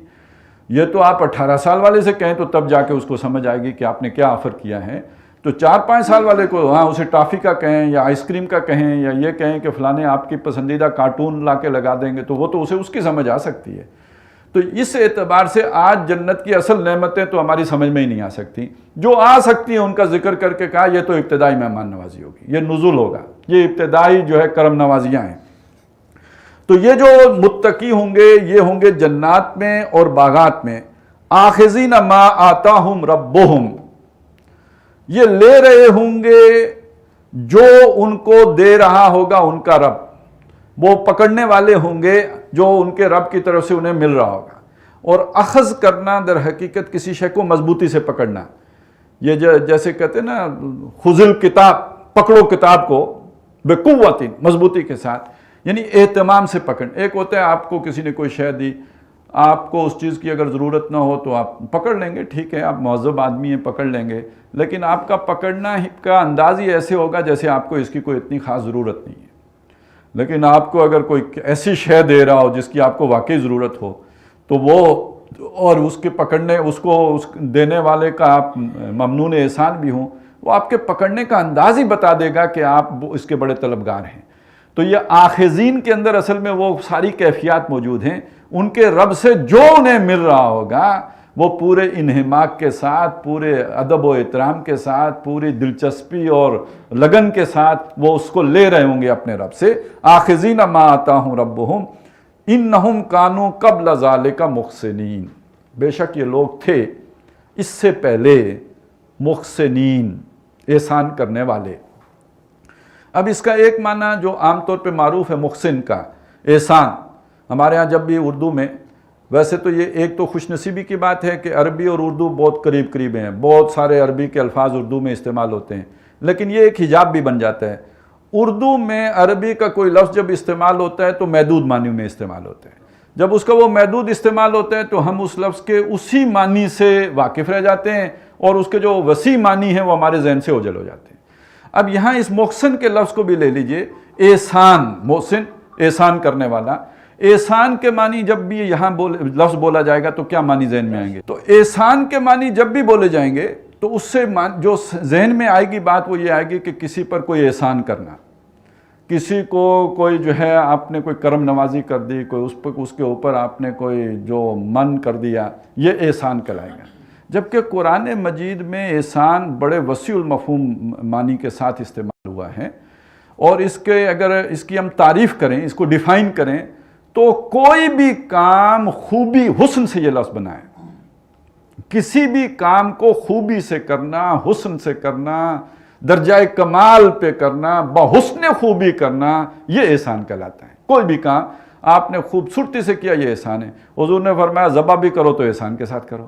یہ تو آپ 18 سال والے سے کہیں تو تب جا کے اس کو سمجھ آئے گی کہ آپ نے کیا آفر کیا ہے۔ تو 4-5 سال والے کو ہاں اسے ٹافی کا کہیں یا آئس کریم کا کہیں یا یہ کہیں کہ فلانے آپ کی پسندیدہ کارٹون لا کے لگا دیں گے تو وہ تو اسے اس کی سمجھ آ سکتی ہے۔ تو اس اعتبار سے آج جنت کی اصل نعمتیں تو ہماری سمجھ میں ہی نہیں آ سکتی، جو آ سکتی ہیں ان کا ذکر کر کے کہا یہ تو ابتدائی مہمان نوازی ہوگی، یہ نزول ہوگا، یہ ابتدائی جو ہے کرم نوازیاں ہیں۔ تو یہ جو متقی ہوں گے یہ ہوں گے جنات میں اور باغات میں، آخذین ما آتاہم ربہم، یہ لے رہے ہوں گے جو ان کو دے رہا ہوگا ان کا رب، وہ پکڑنے والے ہوں گے جو ان کے رب کی طرف سے انہیں مل رہا ہوگا۔ اور اخذ کرنا در حقیقت کسی شے کو مضبوطی سے پکڑنا، یہ جیسے کہتے ہیں نا خذ الکتاب، پکڑو کتاب کو بقوت، مضبوطی کے ساتھ، یعنی اہتمام سے پکڑ۔ ایک ہوتا ہے آپ کو کسی نے کوئی شے دی، آپ کو اس چیز کی اگر ضرورت نہ ہو تو آپ پکڑ لیں گے، ٹھیک ہے آپ مہذب آدمی ہیں پکڑ لیں گے، لیکن آپ کا پکڑنا کا انداز ہی ایسے ہوگا جیسے آپ کو اس کی کوئی اتنی خاص ضرورت نہیں ہے۔ لیکن آپ کو اگر کوئی ایسی شے دے رہا ہو جس کی آپ کو واقعی ضرورت ہو تو وہ، اور اس کے پکڑنے، اس کو اس دینے والے کا آپ ممنون احسان بھی ہوں، وہ آپ کے پکڑنے کا انداز ہی بتا دے گا کہ آپ اس کے بڑے طلبگار ہیں۔ تو یہ آخذین کے اندر اصل میں وہ ساری کیفیات موجود ہیں، ان کے رب سے جو انہیں مل رہا ہوگا وہ پورے انہماک کے ساتھ، پورے ادب و احترام کے ساتھ، پوری دلچسپی اور لگن کے ساتھ وہ اس کو لے رہے ہوں گے اپنے رب سے۔ آخذین ما آتاہم ربہم انہم کانوا قبل ذالک محسنین، بے شک یہ لوگ تھے اس سے پہلے محسنین، احسان کرنے والے۔ اب اس کا ایک معنی جو عام طور پہ معروف ہے محسن کا، احسان، ہمارے ہاں جب بھی اردو میں، ویسے تو یہ ایک تو خوش نصیبی کی بات ہے کہ عربی اور اردو بہت قریب ہیں، بہت سارے عربی کے الفاظ اردو میں استعمال ہوتے ہیں، لیکن یہ ایک حجاب بھی بن جاتا ہے۔ اردو میں عربی کا کوئی لفظ جب استعمال ہوتا ہے تو محدود معنی میں استعمال ہوتا ہے، جب اس کا وہ محدود استعمال ہوتا ہے تو ہم اس لفظ کے اسی معنی سے واقف رہ جاتے ہیں اور اس کے جو وسیع معنی ہیں وہ ہمارے ذہن سے اوجھل ہو جاتے ہیں۔ اب یہاں اس محسن کے لفظ کو بھی لے لیجئے، احسان، محسن احسان کرنے والا۔ احسان کے معنی جب بھی یہاں لفظ بولا جائے گا تو کیا معنی ذہن میں آئیں گے؟ تو احسان کے معنی جب بھی بولے جائیں گے تو اس سے جو ذہن میں آئے گی بات وہ یہ آئے گی کہ کسی پر کوئی احسان کرنا، کسی کو کوئی جو ہے آپ نے کوئی کرم نوازی کر دی، کوئی اس کے اوپر آپ نے کوئی جو من کر دیا، یہ احسان کہلائے گا۔ جبکہ قرآن مجید میں احسان بڑے وسیع المفہوم معنی کے ساتھ استعمال ہوا ہے، اور اگر اس کی ہم تعریف کریں، اس کو ڈیفائن کریں تو کوئی بھی کام خوبی، حسن سے یہ لفظ بنا ہے، کسی بھی کام کو خوبی سے کرنا، حسن سے کرنا، درجہ کمال پہ کرنا، بحسن خوبی کرنا، یہ احسان کہلاتا ہے۔ کوئی بھی کام آپ نے خوبصورتی سے کیا، یہ احسان ہے۔ حضور نے فرمایا ذبح بھی کرو تو احسان کے ساتھ کرو،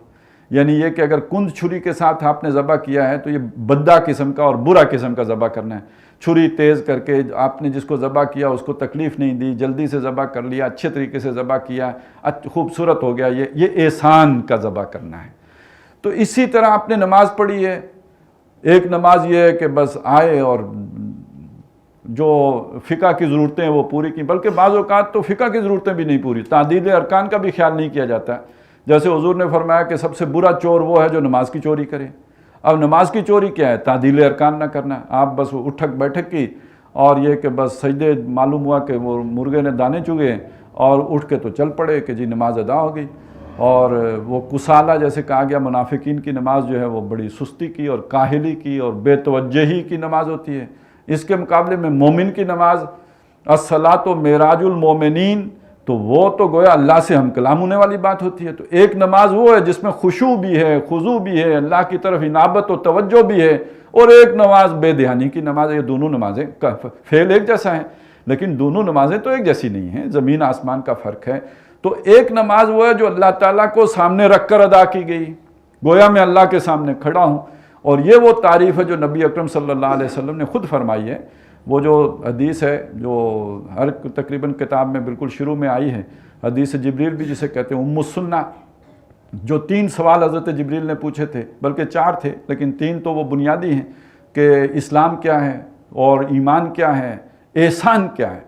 یعنی یہ کہ اگر کند چھری کے ساتھ آپ نے ذبح کیا ہے تو یہ بدا قسم کا اور برا قسم کا ذبح کرنا ہے۔ چھری تیز کر کے آپ نے جس کو ذبح کیا اس کو تکلیف نہیں دی، جلدی سے ذبح کر لیا، اچھے طریقے سے ذبح کیا، خوبصورت ہو گیا، یہ احسان کا ذبح کرنا ہے۔ تو اسی طرح آپ نے نماز پڑھی ہے، ایک نماز یہ ہے کہ بس آئے اور جو فقہ کی ضرورتیں ہیں وہ پوری کی، بلکہ بعض اوقات تو فقہ کی ضرورتیں بھی نہیں پوری، تعدیل ارکان کا بھی خیال نہیں کیا جاتا۔ جیسے حضور نے فرمایا کہ سب سے برا چور وہ ہے جو نماز کی چوری کرے۔ اب نماز کی چوری کیا ہے؟ تعدیل ارکان نہ کرنا، آپ بس اٹھک بیٹھک کی اور یہ کہ بس سجدے، معلوم ہوا کہ وہ مرغے نے دانے چگے اور اٹھ کے تو چل پڑے کہ جی نماز ادا ہو گئی۔ اور وہ کسالہ جیسے کہا گیا، منافقین کی نماز جو ہے وہ بڑی سستی کی اور کاہلی کی اور بے توجہی کی نماز ہوتی ہے۔ اس کے مقابلے میں مومن کی نماز الصلاۃ معراج المومنین، تو وہ تو گویا اللہ سے ہم کلام ہونے والی بات ہوتی ہے۔ تو ایک نماز وہ ہے جس میں خشوع بھی ہے، خضوع بھی ہے، اللہ کی طرف انابت و توجہ بھی ہے، اور ایک نماز بے دھیانی کی نماز ہے۔ یہ دونوں نمازیں فعل ایک جیسا ہے، لیکن دونوں نمازیں تو ایک جیسی نہیں ہیں، زمین آسمان کا فرق ہے۔ تو ایک نماز وہ ہے جو اللہ تعالیٰ کو سامنے رکھ کر ادا کی گئی، گویا میں اللہ کے سامنے کھڑا ہوں، اور یہ وہ تعریف ہے جو نبی اکرم صلی اللہ علیہ وسلم نے خود فرمائی ہے۔ وہ جو حدیث ہے جو ہر تقریباً کتاب میں بالکل شروع میں آئی ہے، حدیث جبریل بھی جسے کہتے ہیں ام السنہ، جو 3 سوال حضرت جبریل نے پوچھے تھے، بلکہ 4 تھے لیکن 3 تو وہ بنیادی ہیں کہ اسلام کیا ہے اور ایمان کیا ہے، احسان کیا ہے۔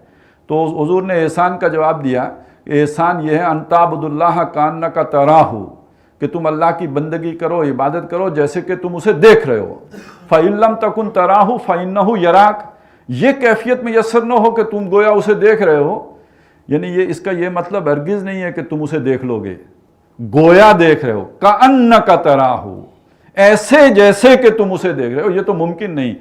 تو حضور نے احسان کا جواب دیا، احسان یہ ہے ان تعبد اللہ کانک تراہ، کہ تم اللہ کی بندگی کرو، عبادت کرو جیسے کہ تم اسے دیکھ رہے ہو۔ فَإِن لَمْ تَكُنْ تَرَاهُ فَإِنَّهُ يَرَاكَ، یہ کیفیت میسر نہ ہو کہ تم گویا اسے دیکھ رہے ہو، یعنی اس کا یہ مطلب ہرگز نہیں ہے کہ تم اسے دیکھ لو گے، گویا دیکھ رہے ہو، کَأَنَّكَ تَرَاهُ، ایسے جیسے کہ تم اسے دیکھ رہے ہو، یہ تو ممکن نہیں۔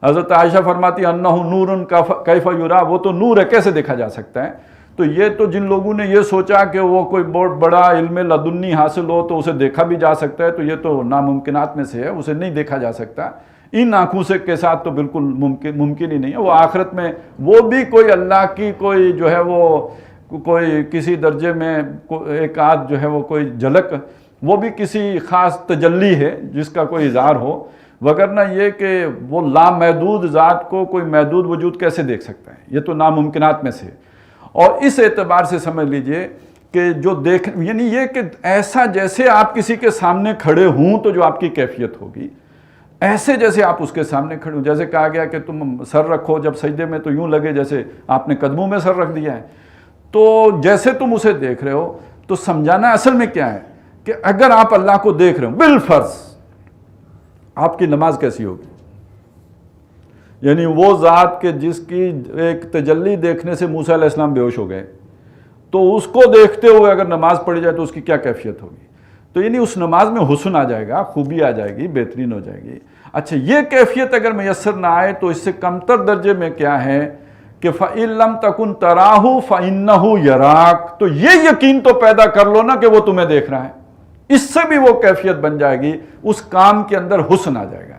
حضرت عائشہ فرماتی اَنَّهُ نُورٌ كَيْفَ يُرَى، وہ تو نور ہے، کیسے دیکھا جا سکتا ہے؟ تو یہ تو جن لوگوں نے یہ سوچا کہ وہ کوئی بہت بڑا علم لدنی حاصل ہو تو اسے دیکھا بھی جا سکتا ہے، تو یہ تو ناممکنات میں سے ہے، اسے نہیں دیکھا جا سکتا۔ ان آنکھوں سے کے ساتھ تو بالکل ممکن ہی نہیں ہے۔ وہ آخرت میں وہ بھی کوئی اللہ کی کوئی جو ہے وہ کوئی کسی درجے میں ایک آدھ جو ہے وہ کوئی جھلک، وہ بھی کسی خاص تجلی ہے جس کا کوئی اظہار ہو، وگرنہ یہ کہ وہ لامحدود ذات کو کوئی محدود وجود کیسے دیکھ سکتا ہے، یہ تو ناممکنات میں سے ہے۔ اور اس اعتبار سے سمجھ لیجئے کہ جو یعنی یہ کہ ایسا جیسے آپ کسی کے سامنے کھڑے ہوں تو جو آپ کی کیفیت ہوگی، ایسے جیسے آپ اس کے سامنے کھڑے ہوں۔ جیسے کہا گیا کہ تم سر رکھو جب سجدے میں تو یوں لگے جیسے آپ نے قدموں میں سر رکھ دیا ہے، تو جیسے تم اسے دیکھ رہے ہو، تو سمجھانا اصل میں کیا ہے کہ اگر آپ اللہ کو دیکھ رہے ہو بالفرض، آپ کی نماز کیسی ہوگی؟ یعنی وہ ذات کہ جس کی ایک تجلی دیکھنے سے موسیٰ علیہ السلام بے ہوش ہو گئے، تو اس کو دیکھتے ہوئے اگر نماز پڑھی جائے تو اس کی کیا کیفیت ہوگی؟ تو یعنی اس نماز میں حسن آ جائے گا، خوبی آ جائے گی، بہترین ہو جائے گی۔ اچھا، یہ کیفیت اگر میسر نہ آئے تو اس سے کمتر درجے میں کیا ہے کہ فَإِن لَمْ تَكُنْ تَرَاهُ فَإِنَّهُ يَرَاكَ، تو یہ یقین تو پیدا کر لو نا کہ وہ تمہیں دیکھ رہا ہے، اس سے بھی وہ کیفیت بن جائے گی، اس کام کے اندر حسن آ جائے گا۔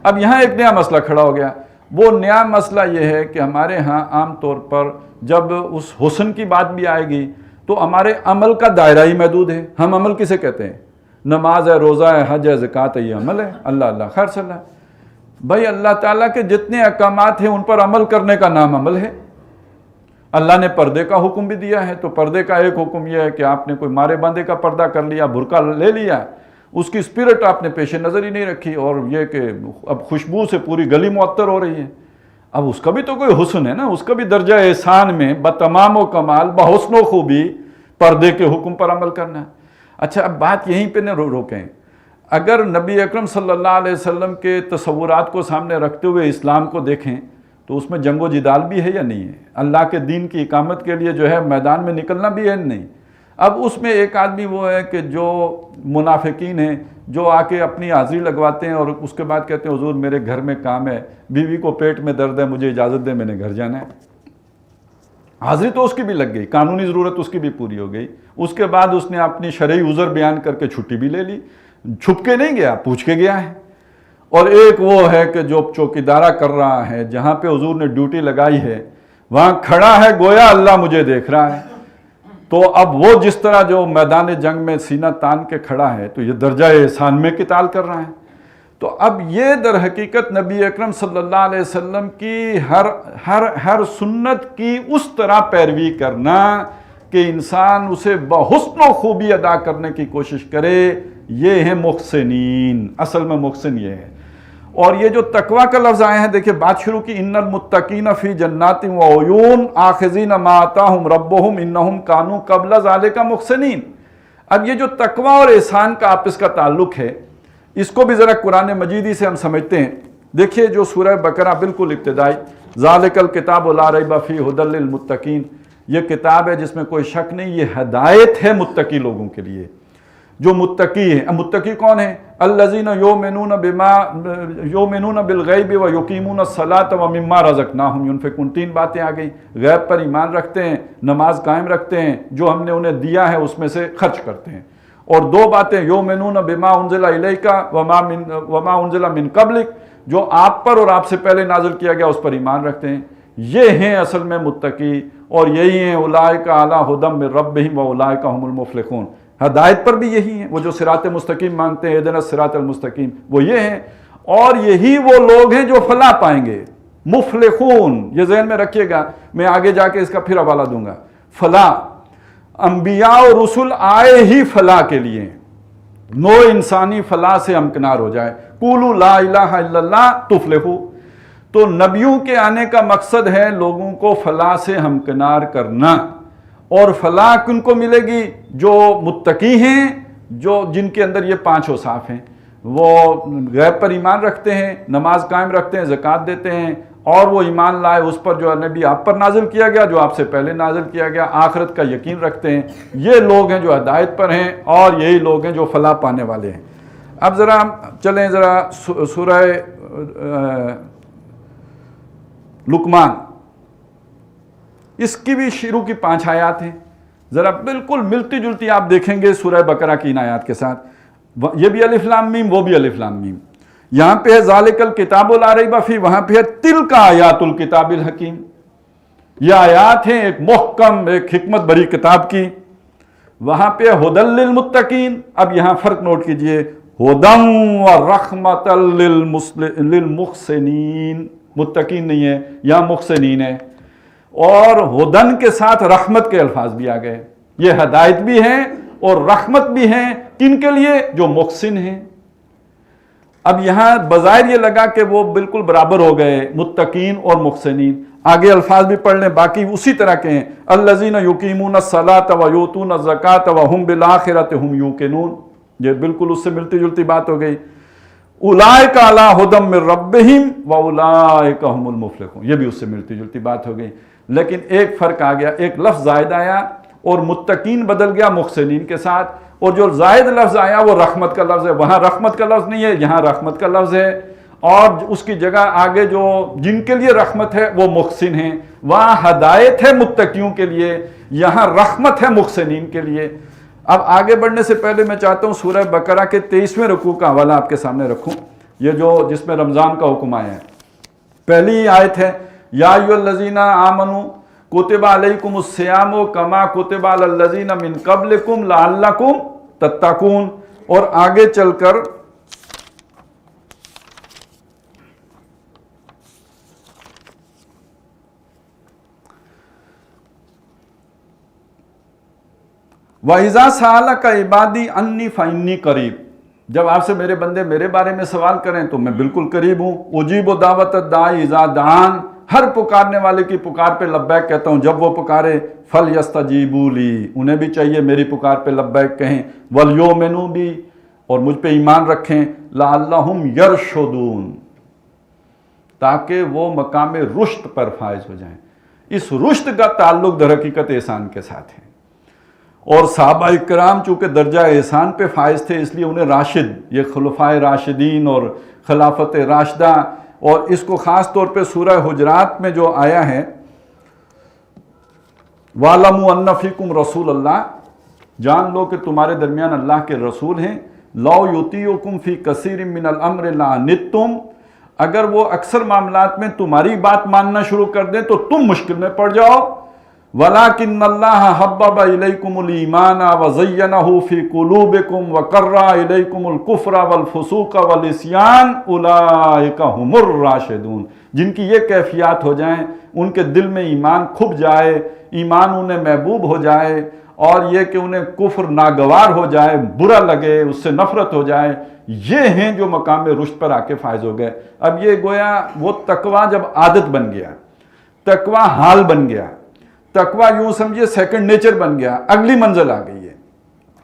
اب یہاں ایک نیا مسئلہ کھڑا ہو گیا، وہ نیا مسئلہ یہ ہے کہ ہمارے ہاں عام طور پر جب اس حسن کی بات بھی آئے گی تو ہمارے عمل کا دائرہ ہی محدود ہے۔ ہم عمل کسے کہتے ہیں؟ نماز ہے، روزہ ہے، حج ہے، زکوٰۃ ہے، یہ عمل ہے۔ اللہ اللہ خیر صلی اللہ، بھائی اللہ تعالیٰ کے جتنے احکامات ہیں ان پر عمل کرنے کا نام عمل ہے۔ اللہ نے پردے کا حکم بھی دیا ہے، تو پردے کا ایک حکم یہ ہے کہ آپ نے کوئی مارے باندھے کا پردہ کر لیا، برقع لے لیا، اس کی اسپرٹ آپ نے پیش نظر ہی نہیں رکھی، اور یہ کہ اب خوشبو سے پوری گلی معطر ہو رہی ہے۔ اب اس کا بھی تو کوئی حسن ہے نا، اس کا بھی درجہ احسان میں بتمام و کمال بحسن و خوبی پردے کے حکم پر عمل کرنا ہے۔ اچھا اب بات یہیں پہ نہ روکیں، اگر نبی اکرم صلی اللہ علیہ وسلم کے تصورات کو سامنے رکھتے ہوئے اسلام کو دیکھیں تو اس میں جنگ و جدال بھی ہے یا نہیں ہے؟ اللہ کے دین کی اقامت کے لیے جو ہے میدان میں نکلنا بھی ہے نہیں؟ اب اس میں ایک آدمی وہ ہے کہ جو منافقین ہیں، جو آ کے اپنی حاضری لگواتے ہیں اور اس کے بعد کہتے ہیں حضور میرے گھر میں کام ہے، بیوی کو پیٹ میں درد ہے، مجھے اجازت دے، میں نے گھر جانا ہے۔ حاضری تو اس کی بھی لگ گئی، قانونی ضرورت اس کی بھی پوری ہو گئی، اس کے بعد اس نے اپنی شرعی عذر بیان کر کے چھٹی بھی لے لی، چھپ کے نہیں گیا، پوچھ کے گیا ہے۔ اور ایک وہ ہے کہ جو چوکیدارہ کر رہا ہے، جہاں پہ حضور نے ڈیوٹی لگائی ہے وہاں کھڑا ہے، گویا اللہ مجھے دیکھ رہا ہے۔ تو اب وہ جس طرح جو میدان جنگ میں سینہ تان کے کھڑا ہے تو یہ درجہ احسان میں قتال کر رہا ہے۔ تو اب یہ در حقیقت نبی اکرم صلی اللہ علیہ وسلم کی ہر سنت کی اس طرح پیروی کرنا کہ انسان اسے بحسن و خوبی ادا کرنے کی کوشش کرے، یہ ہے محسنین۔ اصل میں محسن یہ ہے۔ اور یہ جو تقویٰ کا لفظ آئے ہیں، دیکھیں بات شروع کی، ان المتقین فی جنات و عیون آخذین ما آتاہم ربہم انہم کانوا قبل ذالک محسنین۔ اب یہ جو تقویٰ اور احسان کا آپس کا تعلق ہے، اس کو بھی ذرا قرآن مجیدی سے ہم سمجھتے ہیں۔ دیکھیے جو سورہ بقرہ بالکل ابتدائی، ذالک الکتاب لا ریب فیہ ھدی للمتقین، یہ کتاب ہے جس میں کوئی شک نہیں، یہ ہدایت ہے متقی لوگوں کے لیے جو متقی ہیں۔ متقی کون ہیں؟ الذین یؤمنون بالغیب ویقیمون الصلاۃ ومما رزقناہم ینفقون۔ تین باتیں آ گئیں، غیب پر ایمان رکھتے ہیں، نماز قائم رکھتے ہیں، جو ہم نے انہیں دیا ہے اس میں سے خرچ کرتے ہیں۔ اور دو باتیں، یؤمنون بما انزل الیک وما انزل من قبلک، جو آپ پر اور آپ سے پہلے نازل کیا گیا اس پر ایمان رکھتے ہیں۔ یہ ہیں اصل میں متقی، اور یہی ہیں اولئک علی ھدی من ربہم واولئک هم المفلحون۔ ہدایت پر بھی یہی ہیں، وہ جو صراط مستقیم مانگتے ہیں، اہدنا الصراط المستقیم، وہ یہ ہیں، اور یہی وہ لوگ ہیں جو فلاح پائیں گے۔ مفلحون، یہ ذہن میں رکھیے گا، میں آگے جا کے اس کا پھر حوالہ دوں گا۔ فلاح، انبیاء اور رسل آئے ہی فلاح کے لیے، نو انسانی فلاح سے امکنار ہو جائے۔ قولوا لا الہ الا اللہ تفلحوا۔ تو نبیوں کے آنے کا مقصد ہے لوگوں کو فلاح سے ہمکنار کرنا، اور فلاح کن کو ملے گی؟ جو متقی ہیں، جن کے اندر یہ پانچ اوصاف ہیں، وہ غیب پر ایمان رکھتے ہیں، نماز قائم رکھتے ہیں، زکوٰۃ دیتے ہیں، اور وہ ایمان لائے اس پر جو نبی آپ پر نازل کیا گیا، جو آپ سے پہلے نازل کیا گیا، آخرت کا یقین رکھتے ہیں۔ یہ لوگ ہیں جو ہدایت پر ہیں، اور یہی لوگ ہیں جو فلاح پانے والے ہیں۔ اب ذرا چلیں ذرا سورہ لقمان، اس کی بھی شروع کی 5 آیات ہیں، ذرا بالکل ملتی جلتی آپ دیکھیں گے سورہ بقرہ کی ان آیات کے ساتھ۔ یہ بھی الف لام میم، وہ بھی الف لام میم۔ یہاں پہ ہے ذالک الکتاب لا ریب فیہ، وہاں پہ ہے تلک آیات الکتاب الحکیم۔ یہ آیات ہیں ایک محکم، ایک حکمت بری کتاب کی۔ وہاں پہ ھدی للمتقین۔ اب یہاں فرق نوٹ کیجئے، ھدی ورحمۃ للمحسنین، متقین نہیں ہے، یہاں محسنین ہے۔ اور ہدن کے ساتھ رحمت کے الفاظ بھی آ گئے۔ یہ ہدایت بھی ہیں اور رحمت بھی ہیں، کن کے لیے؟ جو محسن ہیں۔ اب یہاں بظاہر یہ لگا کہ وہ بالکل برابر ہو گئے، متقین اور محسنین۔ آگے الفاظ بھی پڑھ لیں، باقی اسی طرح کے ہیں۔ الذین یقیمون الصلاۃ ویؤتون الزکاۃ وہم بالآخرۃ ہم یوقنون، یہ بالکل اس سے ملتی جلتی بات ہو گئی۔ اولئک علی ھدی من ربہم واولئک هم المفلحون، یہ بھی اس سے ملتی جلتی بات ہو گئی۔ لیکن ایک فرق آ گیا، ایک لفظ زائد آیا اور متقین بدل گیا محسنین کے ساتھ، اور جو زائد لفظ آیا وہ رحمت کا لفظ ہے۔ وہاں رحمت کا لفظ نہیں ہے، یہاں رحمت کا لفظ ہے، اور اس کی جگہ آگے جو جن کے لیے رحمت ہے وہ محسن ہیں۔ وہاں ہدایت ہے متقیوں کے لیے، یہاں رحمت ہے محسنین کے لیے۔ اب آگے بڑھنے سے پہلے میں چاہتا ہوں سورہ بقرہ کے 23ویں رکوع کا حوالہ آپ کے سامنے رکھوں، یہ جو جس میں رمضان کا حکم آیا ہے۔ پہلی آیت ہے، یا ایھا الذین آمنوا کتب علیکم الصیام کما کتب علی الذین من قبلکم لعلکم تتقون، اور آگے چل کر وَإِذَا سَأَلَكَ عِبَادِي عَنِّي فَإِنِّي قَرِيبٌ، جب آپ سے میرے بندے میرے بارے میں سوال کریں تو میں بالکل قریب ہوں۔ اجیب دعوت الداعی اذا دعان، ہر پکارنے والے کی پکار پہ لبیک کہتا ہوں. جب وہ پکارے فَلْيَسْتَجِيبُوا لِي، انہیں بھی چاہیے میری پکار پہ لبیک کہیں. وَلْيُؤْمِنُوا بِي، اور مجھ پہ ایمان رکھیں. لَعَلَّهُمْ يَرْشُدُونَ، تاکہ وہ مقام رشد پر فائز ہو جائیں. اس رشد کا تعلق در حقیقت احسان کے ساتھ ہے. اور صحابہ اکرام چونکہ درجہ احسان پہ فائز تھے، اس لیے انہیں راشد، یہ خلفائے راشدین اور خلافت راشدہ، اور اس کو خاص طور پہ سورہ حجرات میں جو آیا ہے وَاعْلَمُوا أَنَّ فِيكُمْ رَسُولَ اللَّهِ، جان لو کہ تمہارے درمیان اللہ کے رسول ہیں. لَوْ يُطِيعُكُمْ فِي كَثِيرٍ مِّنَ الْأَمْرِ لَعَنِتُّمْ، اگر وہ اکثر معاملات میں تمہاری بات ماننا شروع کر دیں تو تم مشکل میں پڑ جاؤ. وَلَكِنَّ اللَّهَ حَبَّبَ إِلَيْكُمُ الْإِيمَانَ وَزَيَّنَهُ فِي قُلُوبِكُمْ وَكَرَّهَ إِلَيْكُمُ الْكُفْرَ وَالْفُسُوقَ وَالْعِصْيَانَ أُولَٰئِكَ هُمُ الرَّاشِدُونَ. جن کی یہ کیفیات ہو جائیں، ان کے دل میں ایمان کھپ جائے، ایمان انہیں محبوب ہو جائے، اور یہ کہ انہیں کفر ناگوار ہو جائے، برا لگے، اس سے نفرت ہو جائے، یہ ہیں جو مقام رشد پر آ کے فائز ہو گئے. اب یہ گویا وہ تقویٰ جب عادت بن گیا، تقویٰ حال بن گیا، تقویٰ یوں سمجھیے سیکنڈ نیچر بن گیا، اگلی منزل آ گئی ہے.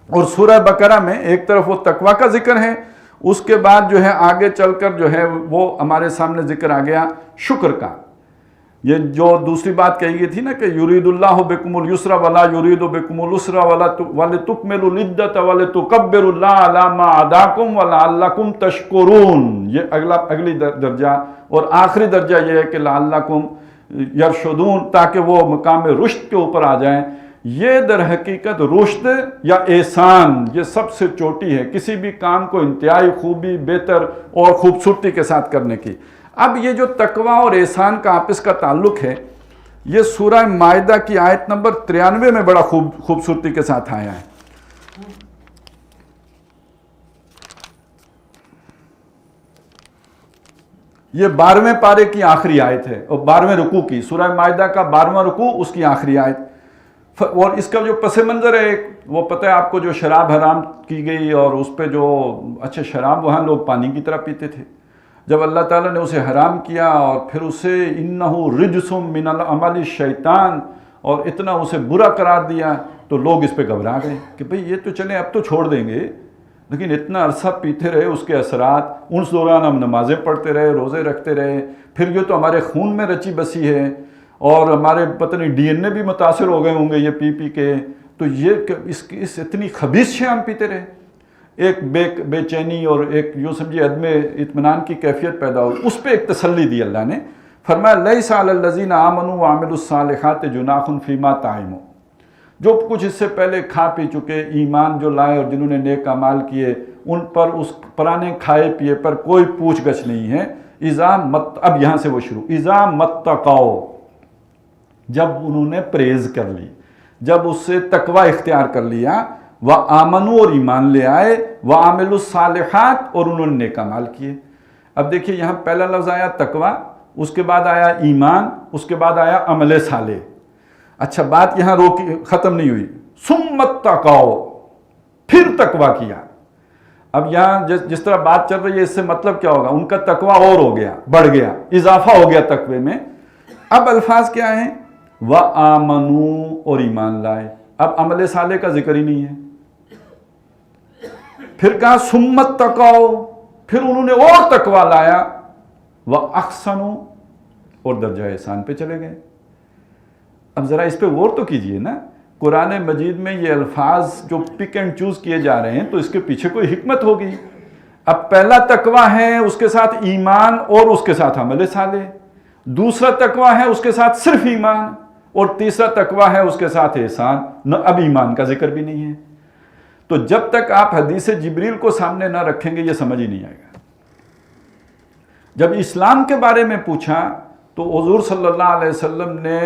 اور سورہ بقرہ میں ایک طرف وہ تقویٰ کا ذکر ہے، اس کے بعد جو ہے آگے چل کر جو ہے وہ ہمارے سامنے ذکر آ گیا شکر کا. یہ جو دوسری بات کہی گئی تھی نا کہ یرید اللہ بکم اليسر ولا یرید بکم العسر ولتکملوا العدۃ ولتکبروا اللہ علی ما ہداکم ولعلکم تشکرون. یہ اگلی درجہ، اور آخری درجہ یہ ہے کہ لعلکم یرشدون، تاکہ وہ مقام رشد کے اوپر آ جائیں. یہ در حقیقت رشد یا احسان یہ سب سے چوٹی ہے کسی بھی کام کو انتہائی خوبی، بہتر اور خوبصورتی کے ساتھ کرنے کی. اب یہ جو تقویٰ اور احسان کا آپس کا تعلق ہے، یہ سورہ مائدہ کی آیت نمبر 93 میں بڑا خوبصورتی کے ساتھ آیا ہے. یہ 12ویں پارے کی آخری آیت ہے، اور 12ویں رکوع کی، سورہ مائدہ کا 12واں رکوع، اس کی آخری آیت. اور اس کا جو پس منظر ہے وہ پتہ ہے آپ کو، جو شراب حرام کی گئی، اور اس پہ جو اچھا شراب وہاں لوگ پانی کی طرح پیتے تھے. جب اللہ تعالیٰ نے اسے حرام کیا اور پھر اسے انَّهُ رِجْسٌ مِّنَ الْعَمَلِ الشَّيْطَان، اور اتنا اسے برا قرار دیا تو لوگ اس پہ گھبرا گئے کہ بھئی یہ تو چلیں اب تو چھوڑ دیں گے، لیکن اتنا عرصہ پیتے رہے، اس کے اثرات، اس دوران ہم نمازیں پڑھتے رہے، روزے رکھتے رہے، پھر یہ تو ہمارے خون میں رچی بسی ہے، اور ہمارے پتہ نہیں ڈی این اے بھی متاثر ہو گئے ہوں گے یہ پی پی کے، تو یہ اس اتنی خبیث شے ہم پیتے رہے. ایک بے چینی اور ایک یوں سمجھے عدم اطمینان کی کیفیت پیدا ہوئی. اس پہ ایک تسلی دی اللہ نے، فرمایا لیس علی الذین آمنوا وعملوا الصالحات جناح فیما طعموا. جو کچھ اس سے پہلے کھا پی چکے، ایمان جو لائے اور جنہوں نے نیک اعمال کیے، ان پر اس پرانے کھائے پیے پر کوئی پوچھ گچھ نہیں ہے. اب یہاں سے وہ شروع، اذا متقوا، جب انہوں نے پرہیز کر لی، جب اس سے تقوی اختیار کر لیا، وَآمَنُوا، اور ایمان لے آئے، وَعَمِلُوا الصَّالِحَاتِ، اور انہوں نے نیک اعمال کیے. اب دیکھیے یہاں پہلا لفظ آیا تقوی، اس کے بعد آیا ایمان، اس کے بعد آیا عمل صالح. اچھا بات یہاں ختم نہیں ہوئی، ثُمَّ اتَّقَوْا، پھر تقوی کیا. اب یہاں جس طرح بات چل رہی ہے اس سے مطلب کیا ہوگا، ان کا تقوی اور ہو گیا، بڑھ گیا، اضافہ ہو گیا تقوی میں. اب الفاظ کیا ہیں، وَآمَنُوا، اور ایمان لائے. اب عمل صالح کا ذکر ہی نہیں ہے. پھر کہا ثُمَّ اتَّقَوْا، پھر انہوں نے اور تقوی لایا، وَأَحْسَنُوا، اور درجہ احسان پہ چلے گئے. اب ذرا اس پہ غور تو کیجئے نا، قرآن مجید میں یہ الفاظ جو پک اینڈ چوز کیے جا رہے ہیں تو اس کے پیچھے کوئی حکمت ہوگی. اب پہلا تقوی ہے، اس کے ساتھ ایمان اور اس کے ساتھ عمل صالح. دوسرا تقوی ہے، اس کے ساتھ صرف ایمان، اور تیسرا تقوی ہے، اس کے ساتھ احسان. اب ایمان کا ذکر بھی نہیں ہے. تو جب تک آپ حدیث جبریل کو سامنے نہ رکھیں گے یہ سمجھ ہی نہیں آئے گا. جب اسلام کے بارے میں پوچھا تو حضور صلی اللہ علیہ وسلم نے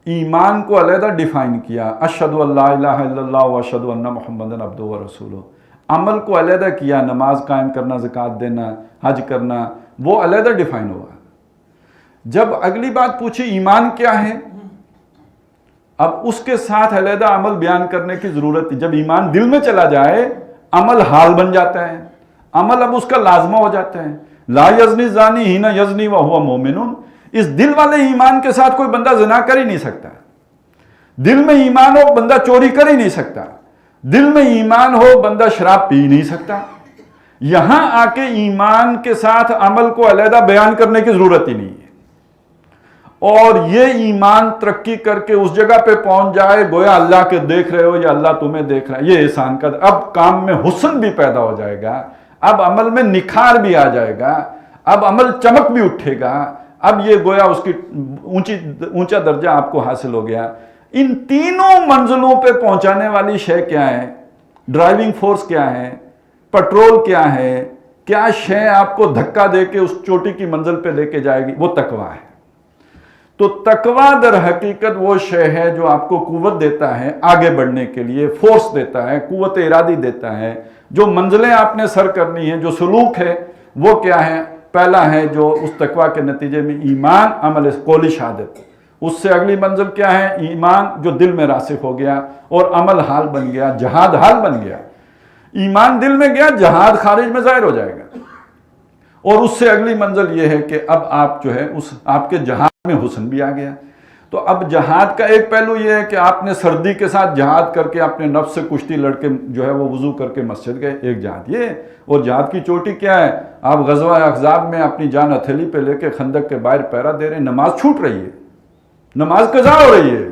ایمان کو علیحدہ ڈیفائن کیا، اشہد ان لا الہ الا اللہ واشہد ان محمدن عبدہ ورسولہ. عمل کو علیحدہ کیا، نماز قائم کرنا، زکوٰۃ دینا، حج کرنا، وہ علیحدہ ڈیفائن ہوا. جب اگلی بات پوچھی ایمان کیا ہے، اب اس کے ساتھ علیحدہ عمل بیان کرنے کی ضرورت ہے. جب ایمان دل میں چلا جائے، عمل حال بن جاتا ہے، عمل اب اس کا لازمہ ہو جاتا ہے. لا یزنی الزانی حین یزنی وہو مومن، اس دل والے ایمان کے ساتھ کوئی بندہ زنا کر ہی نہیں سکتا. دل میں ایمان ہو بندہ چوری کر ہی نہیں سکتا. دل میں ایمان ہو بندہ شراب پی نہیں سکتا. یہاں آ کے ایمان کے ساتھ عمل کو علیحدہ بیان کرنے کی ضرورت ہی نہیں ہے. اور یہ ایمان ترقی کر کے اس جگہ پہ پہنچ جائے گویا اللہ کے دیکھ رہے ہو یا اللہ تمہیں دیکھ رہا ہے. یہ احسان کا اب کام میں حسن بھی پیدا ہو جائے گا, اب عمل میں نکھار بھی آ جائے گا, اب عمل چمک بھی اٹھے گا. اب یہ گویا اس کی اونچا درجہ آپ کو حاصل ہو گیا. ان تینوں منزلوں پہ پہنچانے والی شے کیا ہے؟ ڈرائیونگ فورس کیا ہے؟ پیٹرول کیا ہے؟ کیا شے آپ کو دھکا دے کے اس چوٹی کی منزل پہ لے کے جائے گی؟ وہ تقویٰ ہے. تو تقویٰ در حقیقت وہ شے ہے جو آپ کو قوت دیتا ہے آگے بڑھنے کے لیے, فورس دیتا ہے, قوت ارادی دیتا ہے. جو منزلیں آپ نے سر کرنی ہیں, جو سلوک ہے وہ کیا ہے؟ پہلا ہے جو اس تقویٰ کے نتیجے میں ایمان, عمل قولی شہادت. اس سے اگلی منزل کیا ہے؟ ایمان جو دل میں راسخ ہو گیا اور عمل حال بن گیا, جہاد حال بن گیا. ایمان دل میں گیا, جہاد خارج میں ظاہر ہو جائے گا. اور اس سے اگلی منزل یہ ہے کہ اب آپ جو ہے اس آپ کے جہاد میں حسن بھی آ گیا. تو اب جہاد کا ایک پہلو یہ ہے کہ آپ نے سردی کے ساتھ جہاد کر کے اپنے نفس سے کشتی لڑ کے جو ہے وہ وضو کر کے مسجد گئے, ایک جہاد یہ ہے. اور جہاد کی چوٹی کیا ہے؟ آپ غزوہ احزاب میں اپنی جان ہتھیلی پہ لے کے خندق کے باہر پہرا دے رہے ہیں, نماز چھوٹ رہی ہے, نماز قضا ہو رہی ہے,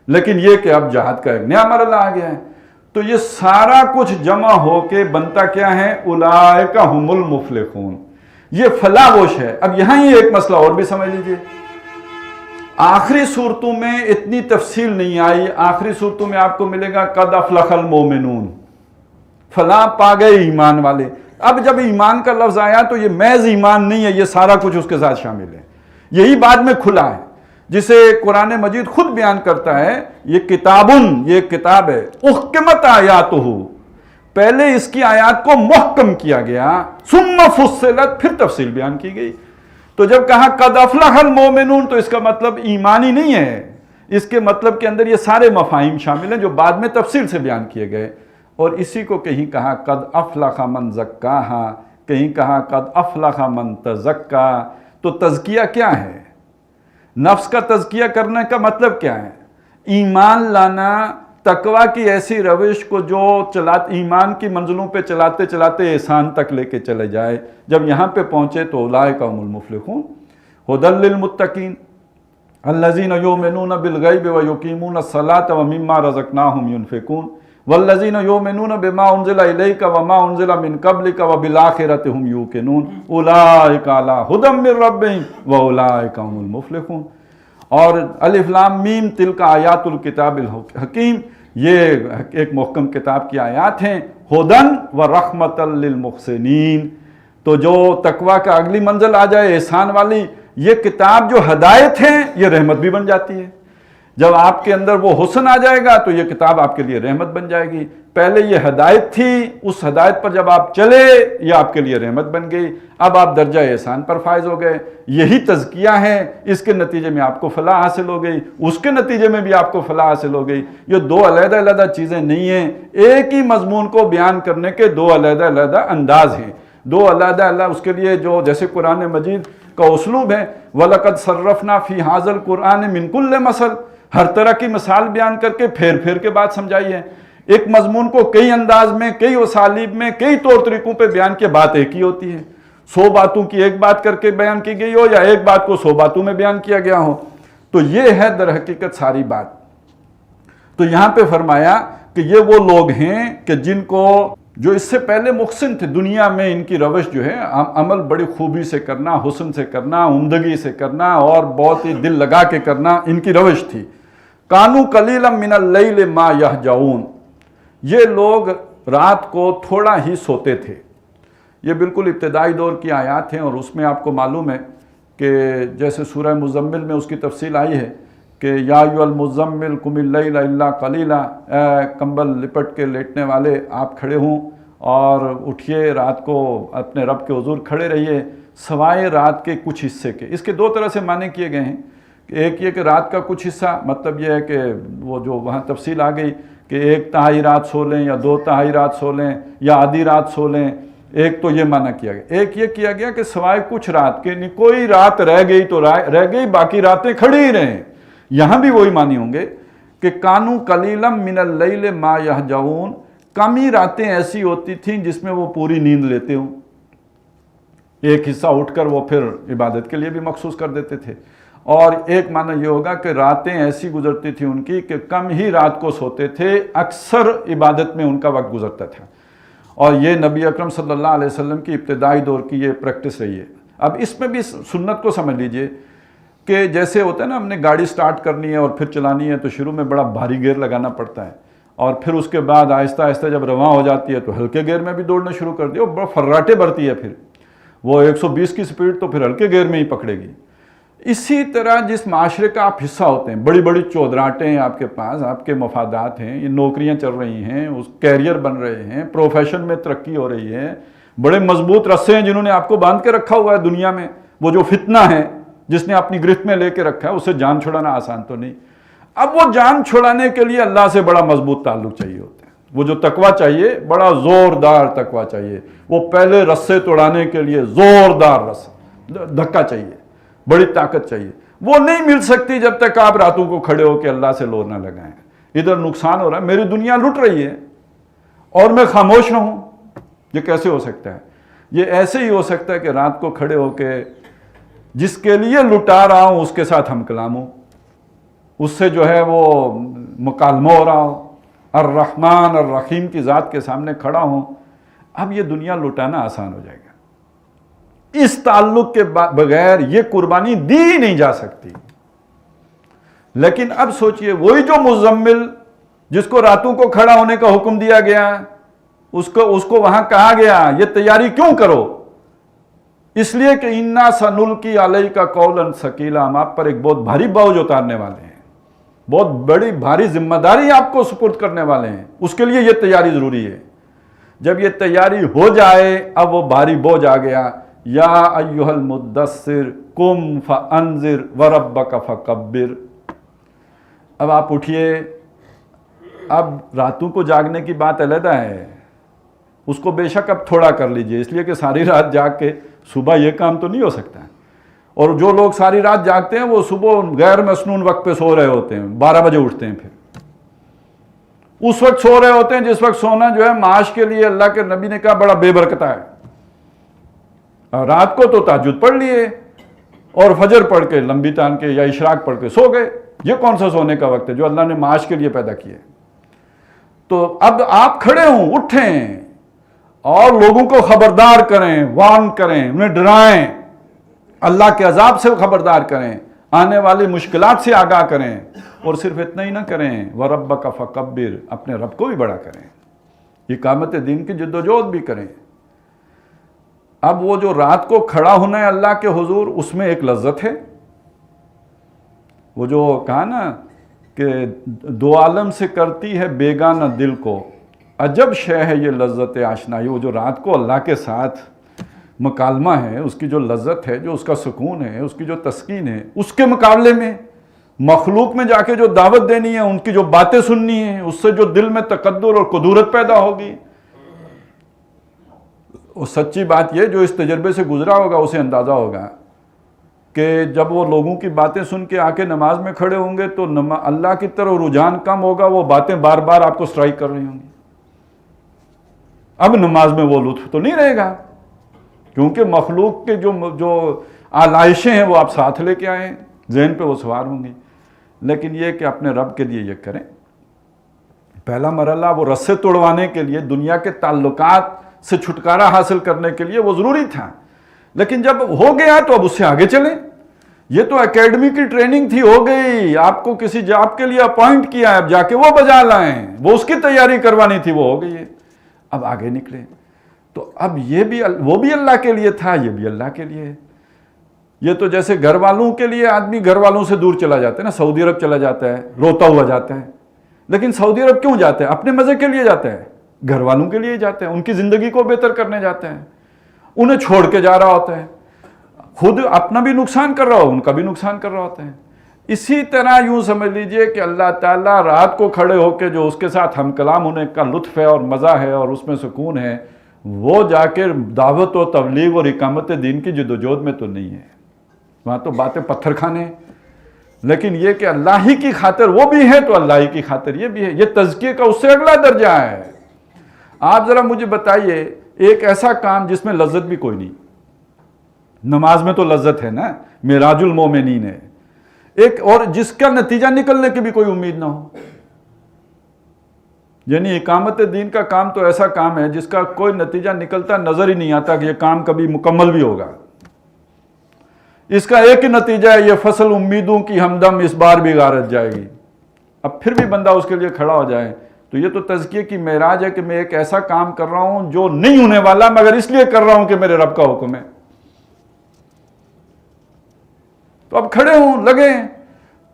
لیکن یہ کہ اب جہاد کا ایک نیا مرحلہ آ گیا ہے. تو یہ سارا کچھ جمع ہو کے بنتا کیا ہے؟ اولئک ھم المفلحون. یہ فلاح وش ہے. اب یہاں ہی ایک مسئلہ اور بھی سمجھ لیجئے. آخری صورتوں میں اتنی تفصیل نہیں آئی. آخری صورتوں میں آپ کو ملے گا قد افلح المؤمنون, فلاح پا گئے ایمان والے. اب جب ایمان کا لفظ آیا تو یہ محض ایمان نہیں ہے, یہ سارا کچھ اس کے ساتھ شامل ہے. یہی بعد میں کھلا ہے جسے قرآن مجید خود بیان کرتا ہے, یہ کتابن, یہ کتاب ہے, احکمت آیاتہ, پہلے اس کی آیات کو محکم کیا گیا, ثم فصلت, پھر تفصیل بیان کی گئی. تو جب کہا قد افلح المؤمنون تو اس کا مطلب ایمانی نہیں ہے, اس کے مطلب کے اندر یہ سارے مفاہیم شامل ہیں جو بعد میں تفصیل سے بیان کیے گئے. اور اسی کو کہیں کہا قد افلح من زکاہا, کہیں کہا قد افلح من تزکا. تو تزکیہ کیا ہے؟ نفس کا تزکیہ کرنے کا مطلب کیا ہے؟ ایمان لانا, تقویٰ کی ایسی روش کو جو ایمان کی منزلوں پہ چلاتے چلاتے احسان تک لے کے چلے جائے. جب یہاں پہ پہنچے تو اولئک ھم المفلحون. ھدی للمتقین الذین یؤمنون بالغیب ویقیمون الصلاۃ ومما رزقناہم ینفقون والذین یؤمنون بما انزل الیک وما انزل من قبلک وبالآخرۃ ھم یوقنون اولئک علی ھدی من ربہم واولئک ھم المفلحون. اور الف لام میم تلک آیات الکتاب الحکیم, یہ ایک محکم کتاب کی آیات ہیں. ھدی ورحمۃ للمحسنین. تو جو تقویٰ کا اگلی منزل آ جائے احسان والی, یہ کتاب جو ہدایت ہے یہ رحمت بھی بن جاتی ہے. جب آپ کے اندر وہ حسن آ جائے گا تو یہ کتاب آپ کے لیے رحمت بن جائے گی. پہلے یہ ہدایت تھی, اس ہدایت پر جب آپ چلے یہ آپ کے لیے رحمت بن گئی. اب آپ درجہ احسان پر فائز ہو گئے. یہی تزکیہ ہے, اس کے نتیجے میں آپ کو فلاح حاصل ہو گئی, اس کے نتیجے میں بھی آپ کو فلاح حاصل ہو گئی. یہ دو علیحدہ علیحدہ چیزیں نہیں ہیں, ایک ہی مضمون کو بیان کرنے کے دو علیحدہ علیحدہ انداز ہیں, دو علیحدہ علیحدہ. اس کے لیے جو جیسے قرآن مجید کا اسلوب ہے, وَلَقَدْ صَرَّفْنَا فِي هَذَا الْقُرْآنِ مِنْ كُلِّ مَثَلٍ, ہر طرح کی مثال بیان کر کے پھیر پھیر کے بات سمجھائی ہے. ایک مضمون کو کئی انداز میں, کئی اسالیب میں, کئی طور طریقوں پہ بیان کے بات ایک ہی ہوتی ہے. 100 باتوں کی ایک بات کر کے بیان کی گئی ہو یا ایک بات کو 100 باتوں میں بیان کیا گیا ہو. تو یہ ہے در حقیقت ساری بات. تو یہاں پہ فرمایا کہ یہ وہ لوگ ہیں کہ جن کو جو اس سے پہلے محسن تھے دنیا میں, ان کی روش جو ہے عمل بڑی خوبی سے کرنا, حسن سے کرنا, عمدگی سے کرنا اور بہت ہی دل لگا کے کرنا ان کی روش تھی. کانو قلیلا من اللیل ما یہجعون, یہ لوگ رات کو تھوڑا ہی سوتے تھے. یہ بالکل ابتدائی دور کی آیات ہیں, اور اس میں آپ کو معلوم ہے کہ جیسے سورہ مزمل میں اس کی تفصیل آئی ہے کہ یا ایھا المزمل قم اللیل الا قلیلا, اے کمبل لپٹ کے لیٹنے والے آپ کھڑے ہوں اور اٹھیے, رات کو اپنے رب کے حضور کھڑے رہیے سوائے رات کے کچھ حصے کے. اس کے دو طرح سے معنی کیے گئے ہیں. ایک یہ کہ رات کا کچھ حصہ, مطلب یہ ہے کہ وہ جو وہاں تفصیل آ گئی کہ 1/3 رات سو لیں یا 2/3 رات سو لیں یا آدھی رات سو لیں, ایک تو یہ معنی کیا گیا، ایک یہ کیا گیا کہ سوائے کچھ رات کے نہیں، کوئی رات رہ گئی تو رہ گئی، باقی راتیں کھڑی ہی رہیں۔ یہاں بھی وہی معنی ہوں گے کہ کانو قلیلا من اللیل ما یہجعون، کم ہی راتیں ایسی ہوتی تھیں جس میں وہ پوری نیند لیتے ہوں، ایک حصہ اٹھ کر وہ پھر عبادت کے لیے بھی مخصوص کر دیتے تھے۔ اور ایک معنی یہ ہوگا کہ راتیں ایسی گزرتی تھی ان کی کہ کم ہی رات کو سوتے تھے، اکثر عبادت میں ان کا وقت گزرتا تھا۔ اور یہ نبی اکرم صلی اللہ علیہ وسلم کی ابتدائی دور کی یہ پریکٹس رہی ہے۔ اب اس میں بھی سنت کو سمجھ لیجئے کہ جیسے ہوتا ہے نا، ہم نے گاڑی سٹارٹ کرنی ہے اور پھر چلانی ہے تو شروع میں بڑا بھاری گیئر لگانا پڑتا ہے، اور پھر اس کے بعد آہستہ آہستہ جب رواں ہو جاتی ہے تو ہلکے گیئر میں بھی دوڑنا شروع کر دیا، بڑا فراٹے بھرتی ہے، پھر وہ 120 کی سپیڈ تو پھر ہلکے گیئر میں ہی پکڑے گی۔ اسی طرح جس معاشرے کا آپ حصہ ہوتے ہیں، بڑی بڑی چودراہٹیں ہیں آپ کے پاس، آپ کے مفادات ہیں، یہ نوکریاں چل رہی ہیں، اس کیریئر بن رہے ہیں، پروفیشن میں ترقی ہو رہی ہے، بڑے مضبوط رسے ہیں جنہوں نے آپ کو باندھ کے رکھا ہوا ہے دنیا میں، وہ جو فتنہ ہے جس نے اپنی گرفت میں لے کے رکھا ہے، اسے جان چھڑانا آسان تو نہیں۔ اب وہ جان چھڑانے کے لیے اللہ سے بڑا مضبوط تعلق چاہیے ہوتا ہے، وہ جو تقویٰ چاہیے، بڑا زوردار تقویٰ چاہیے، وہ پہلے رسے توڑانے کے لیے زوردار رسا دھکا چاہیے، بڑی طاقت چاہیے، وہ نہیں مل سکتی جب تک آپ راتوں کو کھڑے ہو کے اللہ سے لو نہ لگائیں۔ ادھر نقصان ہو رہا ہے، میری دنیا لٹ رہی ہے اور میں خاموش نہ ہوں، یہ کیسے ہو سکتا ہے؟ یہ ایسے ہی ہو سکتا ہے کہ رات کو کھڑے ہو کے جس کے لیے لٹا رہا ہوں اس کے ساتھ ہم کلام ہوں، اس سے جو ہے وہ مکالمہ ہو رہا ہوں، الرحمن الرحیم کی ذات کے سامنے کھڑا ہوں۔ اب یہ دنیا لٹانا آسان ہو جائے گا، اس تعلق کے بغیر یہ قربانی دی نہیں جا سکتی۔ لیکن اب سوچئے، وہی جو مزمل جس کو راتوں کو کھڑا ہونے کا حکم دیا گیا، اس کو وہاں کہا گیا یہ تیاری کیوں کرو؟ اس لیے کہ اِنَّا سَنُلْقِي عَلَيْكَ قَوْلًا ثَقِيلًا، ہم آپ پر ایک بہت بھاری بوجھ اتارنے والے ہیں، بہت بڑی بھاری ذمہ داری آپ کو سپرد کرنے والے ہیں، اس کے لیے یہ تیاری ضروری ہے۔ جب یہ تیاری ہو جائے، اب وہ بھاری بوجھ آ گیا، یا ایھا المدثر قم فانذر وربک فکبر۔ اب آپ اٹھئے، اب راتوں کو جاگنے کی بات علیحدہ ہے، اس کو بے شک اب تھوڑا کر لیجئے، اس لیے کہ ساری رات جاگ کے صبح یہ کام تو نہیں ہو سکتا ہے۔ اور جو لوگ ساری رات جاگتے ہیں وہ صبح غیر مسنون وقت پہ سو رہے ہوتے ہیں، 12 بجے اٹھتے ہیں، پھر اس وقت سو رہے ہوتے ہیں جس وقت سونا جو ہے معاش کے لیے اللہ کے نبی نے کہا بڑا بے برکتہ ہے۔ رات کو تو تہجد پڑھ لیے اور فجر پڑھ کے لمبی تان کے یا اشراق پڑھ کے سو گئے، یہ کون سا سونے کا وقت ہے جو اللہ نے معاش کے لیے پیدا کیا؟ تو اب آپ کھڑے ہوں، اٹھیں اور لوگوں کو خبردار کریں، وارن کریں، انہیں ڈرائیں، اللہ کے عذاب سے خبردار کریں، آنے والی مشکلات سے آگاہ کریں، اور صرف اتنا ہی نہ کریں، وَرَبَّكَ فَكَبِّرْ، اپنے رب کو بھی بڑا کریں، اقامت دین کی جد و جہد بھی کریں۔ اب وہ جو رات کو کھڑا ہونا ہے اللہ کے حضور، اس میں ایک لذت ہے، وہ جو کہا نا کہ دو عالم سے کرتی ہے بیگانہ دل کو، عجب شے ہے یہ لذت آشنائی۔ وہ جو رات کو اللہ کے ساتھ مکالمہ ہے، اس کی جو لذت ہے، جو اس کا سکون ہے، اس کی جو تسکین ہے، اس کے مقابلے میں مخلوق میں جا کے جو دعوت دینی ہے، ان کی جو باتیں سننی ہیں، اس سے جو دل میں تقدر اور قدورت پیدا ہوگی، وہ سچی بات یہ جو اس تجربے سے گزرا ہوگا اسے اندازہ ہوگا کہ جب وہ لوگوں کی باتیں سن کے آ کے نماز میں کھڑے ہوں گے تو اللہ کی طرف رجحان کم ہوگا، وہ باتیں بار بار آپ کو سٹرائک کر رہی ہوں گی۔ اب نماز میں وہ لطف تو نہیں رہے گا، کیونکہ مخلوق کے جو آلائشیں ہیں وہ آپ ساتھ لے کے آئیں، ذہن پہ وہ سوار ہوں گی۔ لیکن یہ کہ اپنے رب کے لیے یہ کریں۔ پہلا مرحلہ وہ رسے توڑوانے کے لیے، دنیا کے تعلقات سے چھٹکارا حاصل کرنے کے لیے وہ ضروری تھا، لیکن جب ہو گیا تو اب اس سے آگے چلیں۔ یہ تو اکیڈمی کی ٹریننگ تھی، ہو گئی، آپ کو کسی جاب کے لیے اپوائنٹ کیا ہے، اب جا کے وہ بجا لائیں، وہ اس کی تیاری کروانی تھی، وہ ہو گئی ہے، اب آگے نکلیں۔ تو اب یہ بھی وہ بھی اللہ کے لیے تھا، یہ بھی اللہ کے لیے ہے۔ یہ تو جیسے گھر والوں کے لیے آدمی گھر والوں سے دور چلا جاتا ہے نا، سعودی عرب چلا جاتا ہے، روتا ہوا جاتا ہے، لیکن سعودی عرب کیوں جاتا ہے؟ اپنے مزے کے لیے جاتا ہے، گھر والوں کے لیے جاتا ہے، ان کی زندگی کو بہتر کرنے جاتا ہے، انہیں چھوڑ کے جا رہا ہوتا ہے، خود اپنا بھی نقصان کر رہا ہو، ان کا بھی نقصان کر رہا ہوتا ہے۔ اسی طرح یوں سمجھ لیجئے کہ اللہ تعالیٰ رات کو کھڑے ہو کے جو اس کے ساتھ ہم کلام ہونے کا لطف ہے اور مزہ ہے اور اس میں سکون ہے، وہ جا کے دعوت و تبلیغ اور اقامت دین کی جدوجہد میں تو نہیں ہے، وہاں تو باتیں پتھر کھانے۔ لیکن یہ کہ اللہ ہی کی خاطر وہ بھی ہے تو اللہ ہی کی خاطر یہ بھی ہے، یہ تزکیے کا اس سے اگلا درجہ ہے۔ آپ ذرا مجھے بتائیے ایک ایسا کام جس میں لذت بھی کوئی نہیں، نماز میں تو لذت ہے نا، معراج المومنین ہے، ایک اور جس کا نتیجہ نکلنے کی بھی کوئی امید نہ ہو۔ یعنی اقامت دین کا کام تو ایسا کام ہے جس کا کوئی نتیجہ نکلتا نظر ہی نہیں آتا کہ یہ کام کبھی مکمل بھی ہوگا۔ اس کا ایک ہی نتیجہ ہے، یہ فصل امیدوں کی ہمدم اس بار بھی غارت جائے گی۔ اب پھر بھی بندہ اس کے لیے کھڑا ہو جائے تو یہ تو تزکیے کی معراج ہے کہ میں ایک ایسا کام کر رہا ہوں جو نہیں ہونے والا، مگر اس لیے کر رہا ہوں کہ میرے رب کا حکم ہے۔ تو اب کھڑے ہوں لگے،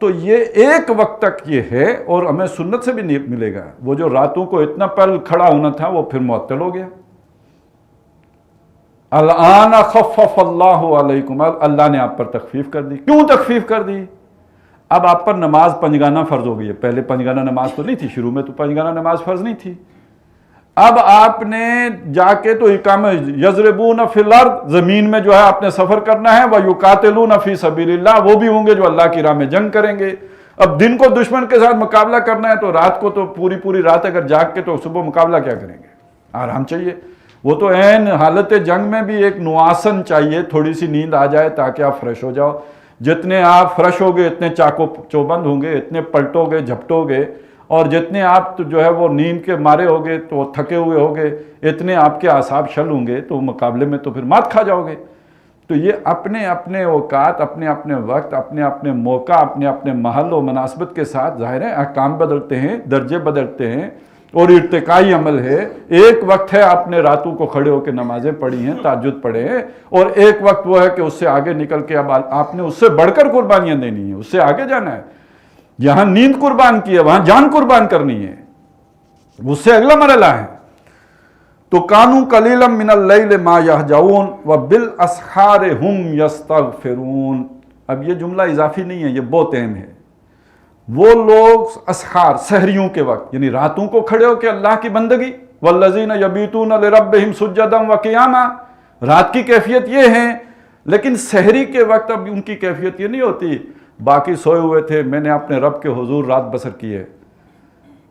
تو یہ ایک وقت تک یہ ہے، اور ہمیں سنت سے بھی نہیں ملے گا۔ وہ جو راتوں کو اتنا پل کھڑا ہونا تھا وہ پھر معطل ہو گیا۔ الآن خفف اللہ علیکم، اللہ نے آپ پر تخفیف کر دی۔ کیوں تخفیف کر دی؟ اب آپ پر نماز پنجگانہ فرض ہو گئی ہے، پہلے پنجگانہ نماز تو نہیں تھی، شروع میں تو پنجگانہ نماز فرض نہیں تھی۔ اب آپ نے جا کے تو اقامت یضربون فی الارض، زمین میں جو ہے آپ نے سفر کرنا ہے، وَيُقَاتِلُونَ فِي سَبِيلِ اللَّهِ، وہ بھی ہوں گے جو اللہ کی راہ میں جنگ کریں گے۔ اب دن کو دشمن کے ساتھ مقابلہ کرنا ہے تو رات کو تو پوری رات اگر جاگ کے تو صبح مقابلہ کیا کریں گے؟ آرام چاہیے۔ وہ تو عین حالت جنگ میں بھی ایک نواسن چاہیے، تھوڑی سی نیند آ جائے تاکہ آپ فریش ہو جاؤ۔ جتنے آپ فریش ہوگے اتنے چاقو چوبند ہوں گے، اتنے پلٹو گے جھپٹو گے، اور جتنے آپ جو ہے وہ نیند کے مارے ہوگے تو تھکے ہوئے ہوگے، اتنے آپ کے اعصاب شل ہوں گے، تو مقابلے میں تو پھر مات کھا جاؤ گے۔ تو یہ اپنے اپنے اوقات، اپنے اپنے وقت، اپنے اپنے موقع، اپنے اپنے محل و مناسبت کے ساتھ ظاہر ہے احکام بدلتے ہیں، درجے بدلتے ہیں، اور ارتقائی عمل ہے۔ ایک وقت ہے آپ نے راتوں کو کھڑے ہو کے نمازیں پڑھی ہیں، تہجد پڑھے ہیں، اور ایک وقت وہ ہے کہ اس سے آگے نکل کے اب آپ نے اس سے بڑھ کر قربانیاں دینی ہیں، اس سے آگے جانا ہے۔ یہاں نیند قربان کی ہے، وہاں جان قربان کرنی ہے، اس سے اگلا مرحلہ ہے۔ تو کانوا قلیلا من اللیل ما یہجعون وبالاسحار ہم یستغفرون۔ اب یہ جملہ اضافی نہیں ہے، یہ بہت اہم ہے۔ وہ لوگ اسحار، سحریوں کے وقت، یعنی راتوں کو کھڑے ہو کے اللہ کی بندگی، والذین یبیتون لربہم سجدا وقیاما، رات کی کیفیت یہ ہے، لیکن سحری کے وقت اب ان کی کیفیت یہ نہیں ہوتی باقی سوئے ہوئے تھے، میں نے اپنے رب کے حضور رات بسر کی ہے۔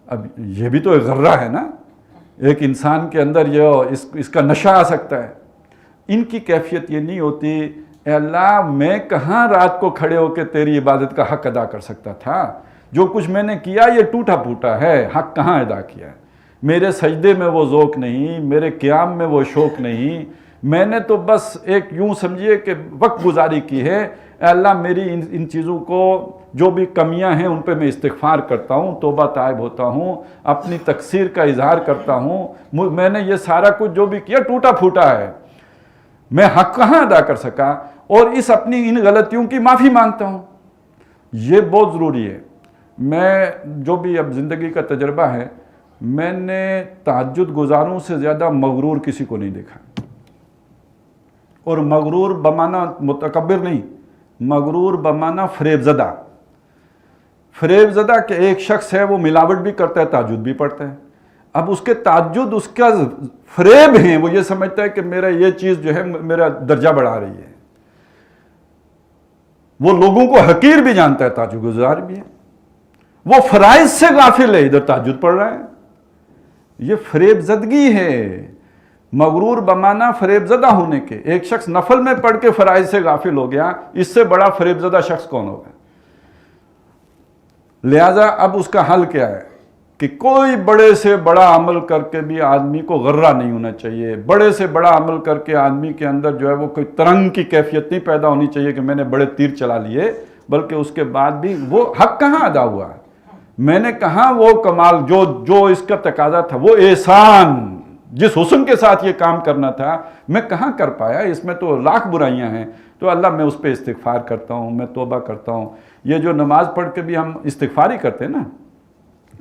اب یہ بھی تو ایک غرہ ہے نا، ایک انسان کے اندر یہ اس کا نشہ آ سکتا ہے۔ ان کی کیفیت یہ نہیں ہوتی اے اللہ میں کہاں رات کو کھڑے ہو کے تیری عبادت کا حق ادا کر سکتا تھا، جو کچھ میں نے کیا یہ ٹوٹا پھوٹا ہے، حق کہاں ادا کیا ہے؟ میرے سجدے میں وہ ذوق نہیں، میرے قیام میں وہ شوق نہیں، میں نے تو بس ایک یوں سمجھیے کہ وقت گزاری کی ہے۔ اے اللہ میری ان چیزوں کو جو بھی کمیاں ہیں ان پہ میں استغفار کرتا ہوں، توبہ طائب ہوتا ہوں، اپنی تقصیر کا اظہار کرتا ہوں، میں نے یہ سارا کچھ جو بھی کیا ٹوٹا پھوٹا ہے، میں حق کہاں ادا کر سکا، اور اس اپنی ان غلطیوں کی معافی مانگتا ہوں۔ یہ بہت ضروری ہے۔ میں جو بھی اب زندگی کا تجربہ ہے، میں نے تہجد گزاروں سے زیادہ مغرور کسی کو نہیں دیکھا، اور مغرور بمعنی متکبر نہیں، مغرور بمعنی فریب زدہ۔ فریب زدہ کہ ایک شخص ہے وہ ملاوٹ بھی کرتا ہے، تہجد بھی پڑھتا ہے، اب اس کے تہجد اس کا فریب ہیں، وہ یہ سمجھتا ہے کہ میرا یہ چیز جو ہے میرا درجہ بڑھا رہی ہے، وہ لوگوں کو حقیر بھی جانتا ہے، تہجد گزار بھی ہے، وہ فرائض سے غافل ہے، ادھر تہجد پڑھ رہا ہے۔ یہ فریب زدگی ہے، مغرور بمعنی فریب زدہ ہونے کے۔ ایک شخص نفل میں پڑھ کے فرائض سے غافل ہو گیا، اس سے بڑا فریب زدہ شخص کون ہوگا؟ لہذا اب اس کا حل کیا ہے کہ کوئی بڑے سے بڑا عمل کر کے بھی آدمی کو غرہ نہیں ہونا چاہیے، بڑے سے بڑا عمل کر کے آدمی کے اندر جو ہے وہ کوئی ترنگ کی کیفیت نہیں پیدا ہونی چاہیے کہ میں نے بڑے تیر چلا لیے، بلکہ اس کے بعد بھی وہ حق کہاں ادا ہوا، میں نے کہاں وہ کمال جو اس کا تقاضا تھا، وہ احسان جس حسن کے ساتھ یہ کام کرنا تھا میں کہاں کر پایا، اس میں تو لاکھ برائیاں ہیں۔ تو اللہ میں اس پہ استغفار کرتا ہوں، میں توبہ کرتا ہوں۔ یہ جو نماز پڑھ کے بھی ہم استغفار ہی کرتے ہیں نا،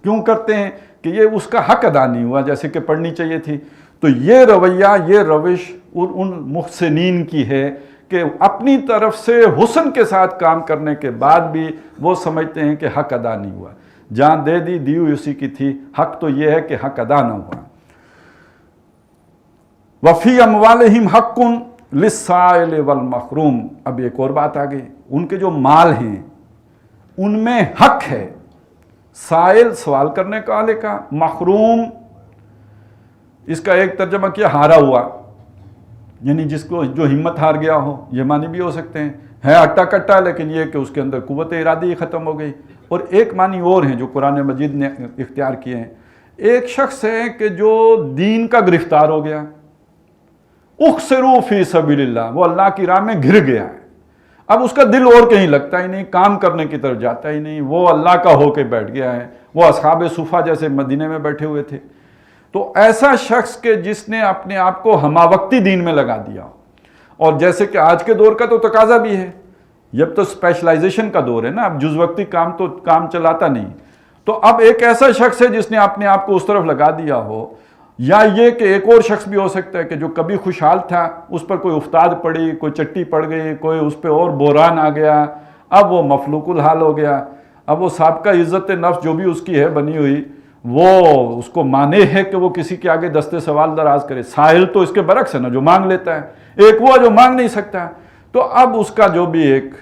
کیوں کرتے ہیں کہ یہ اس کا حق ادا نہیں ہوا جیسے کہ پڑھنی چاہیے تھی۔ تو یہ رویہ، یہ روش ان محسنین کی ہے کہ اپنی طرف سے حسن کے ساتھ کام کرنے کے بعد بھی وہ سمجھتے ہیں کہ حق ادا نہیں ہوا، جان دے دی ہوئی اسی کی تھی، حق تو یہ ہے کہ حق ادا نہ ہوا۔ وفی اموالہم حق للسائل والمحروم. اب ایک اور بات آ گئی، ان کے جو مال ہیں ان میں حق ہے، سائل سوال کرنے والے کا، محروم اس کا ایک ترجمہ کیا ہارا ہوا، یعنی جس کو جو ہمت ہار گیا ہو، یہ معنی بھی ہو سکتے ہیں، ہے اٹا کٹا لیکن یہ کہ اس کے اندر قوت ارادی ختم ہو گئی. اور ایک معنی اور ہیں جو قرآن مجید نے اختیار کیے ہیں، ایک شخص ہے کہ جو دین کا گرفتار ہو گیا، اخسروا فی سبیل اللہ، وہ اللہ کی راہ میں گر گیا ہے، اب اس کا دل اور کہیں لگتا ہی نہیں، کام کرنے کی طرف جاتا ہی نہیں، وہ اللہ کا ہو کے بیٹھ گیا ہے، وہ اصحاب صفا جیسے مدینے میں بیٹھے ہوئے تھے. تو ایسا شخص کہ جس نے اپنے آپ کو ہمہ وقتی دین میں لگا دیا، اور جیسے کہ آج کے دور کا تو تقاضا بھی ہے، جب تو اسپیشلائزیشن کا دور ہے نا، اب جز وقتی کام تو کام چلاتا نہیں، تو اب ایک ایسا شخص ہے جس نے اپنے آپ کو اس طرف لگا دیا ہو، یا یہ کہ ایک اور شخص بھی ہو سکتا ہے کہ جو کبھی خوشحال تھا، اس پر کوئی افتاد پڑی، کوئی چٹی پڑ گئی، کوئی اس پہ اور بحران آ گیا، اب وہ مفلوق الحال ہو گیا، اب وہ سابقہ عزت نفس جو بھی اس کی ہے بنی ہوئی، وہ اس کو مانے ہے کہ وہ کسی کے آگے دستے سوال دراز کرے. سائل تو اس کے برعکس ہے نا، جو مانگ لیتا ہے، ایک وہ جو مانگ نہیں سکتا. تو اب اس کا جو بھی ایک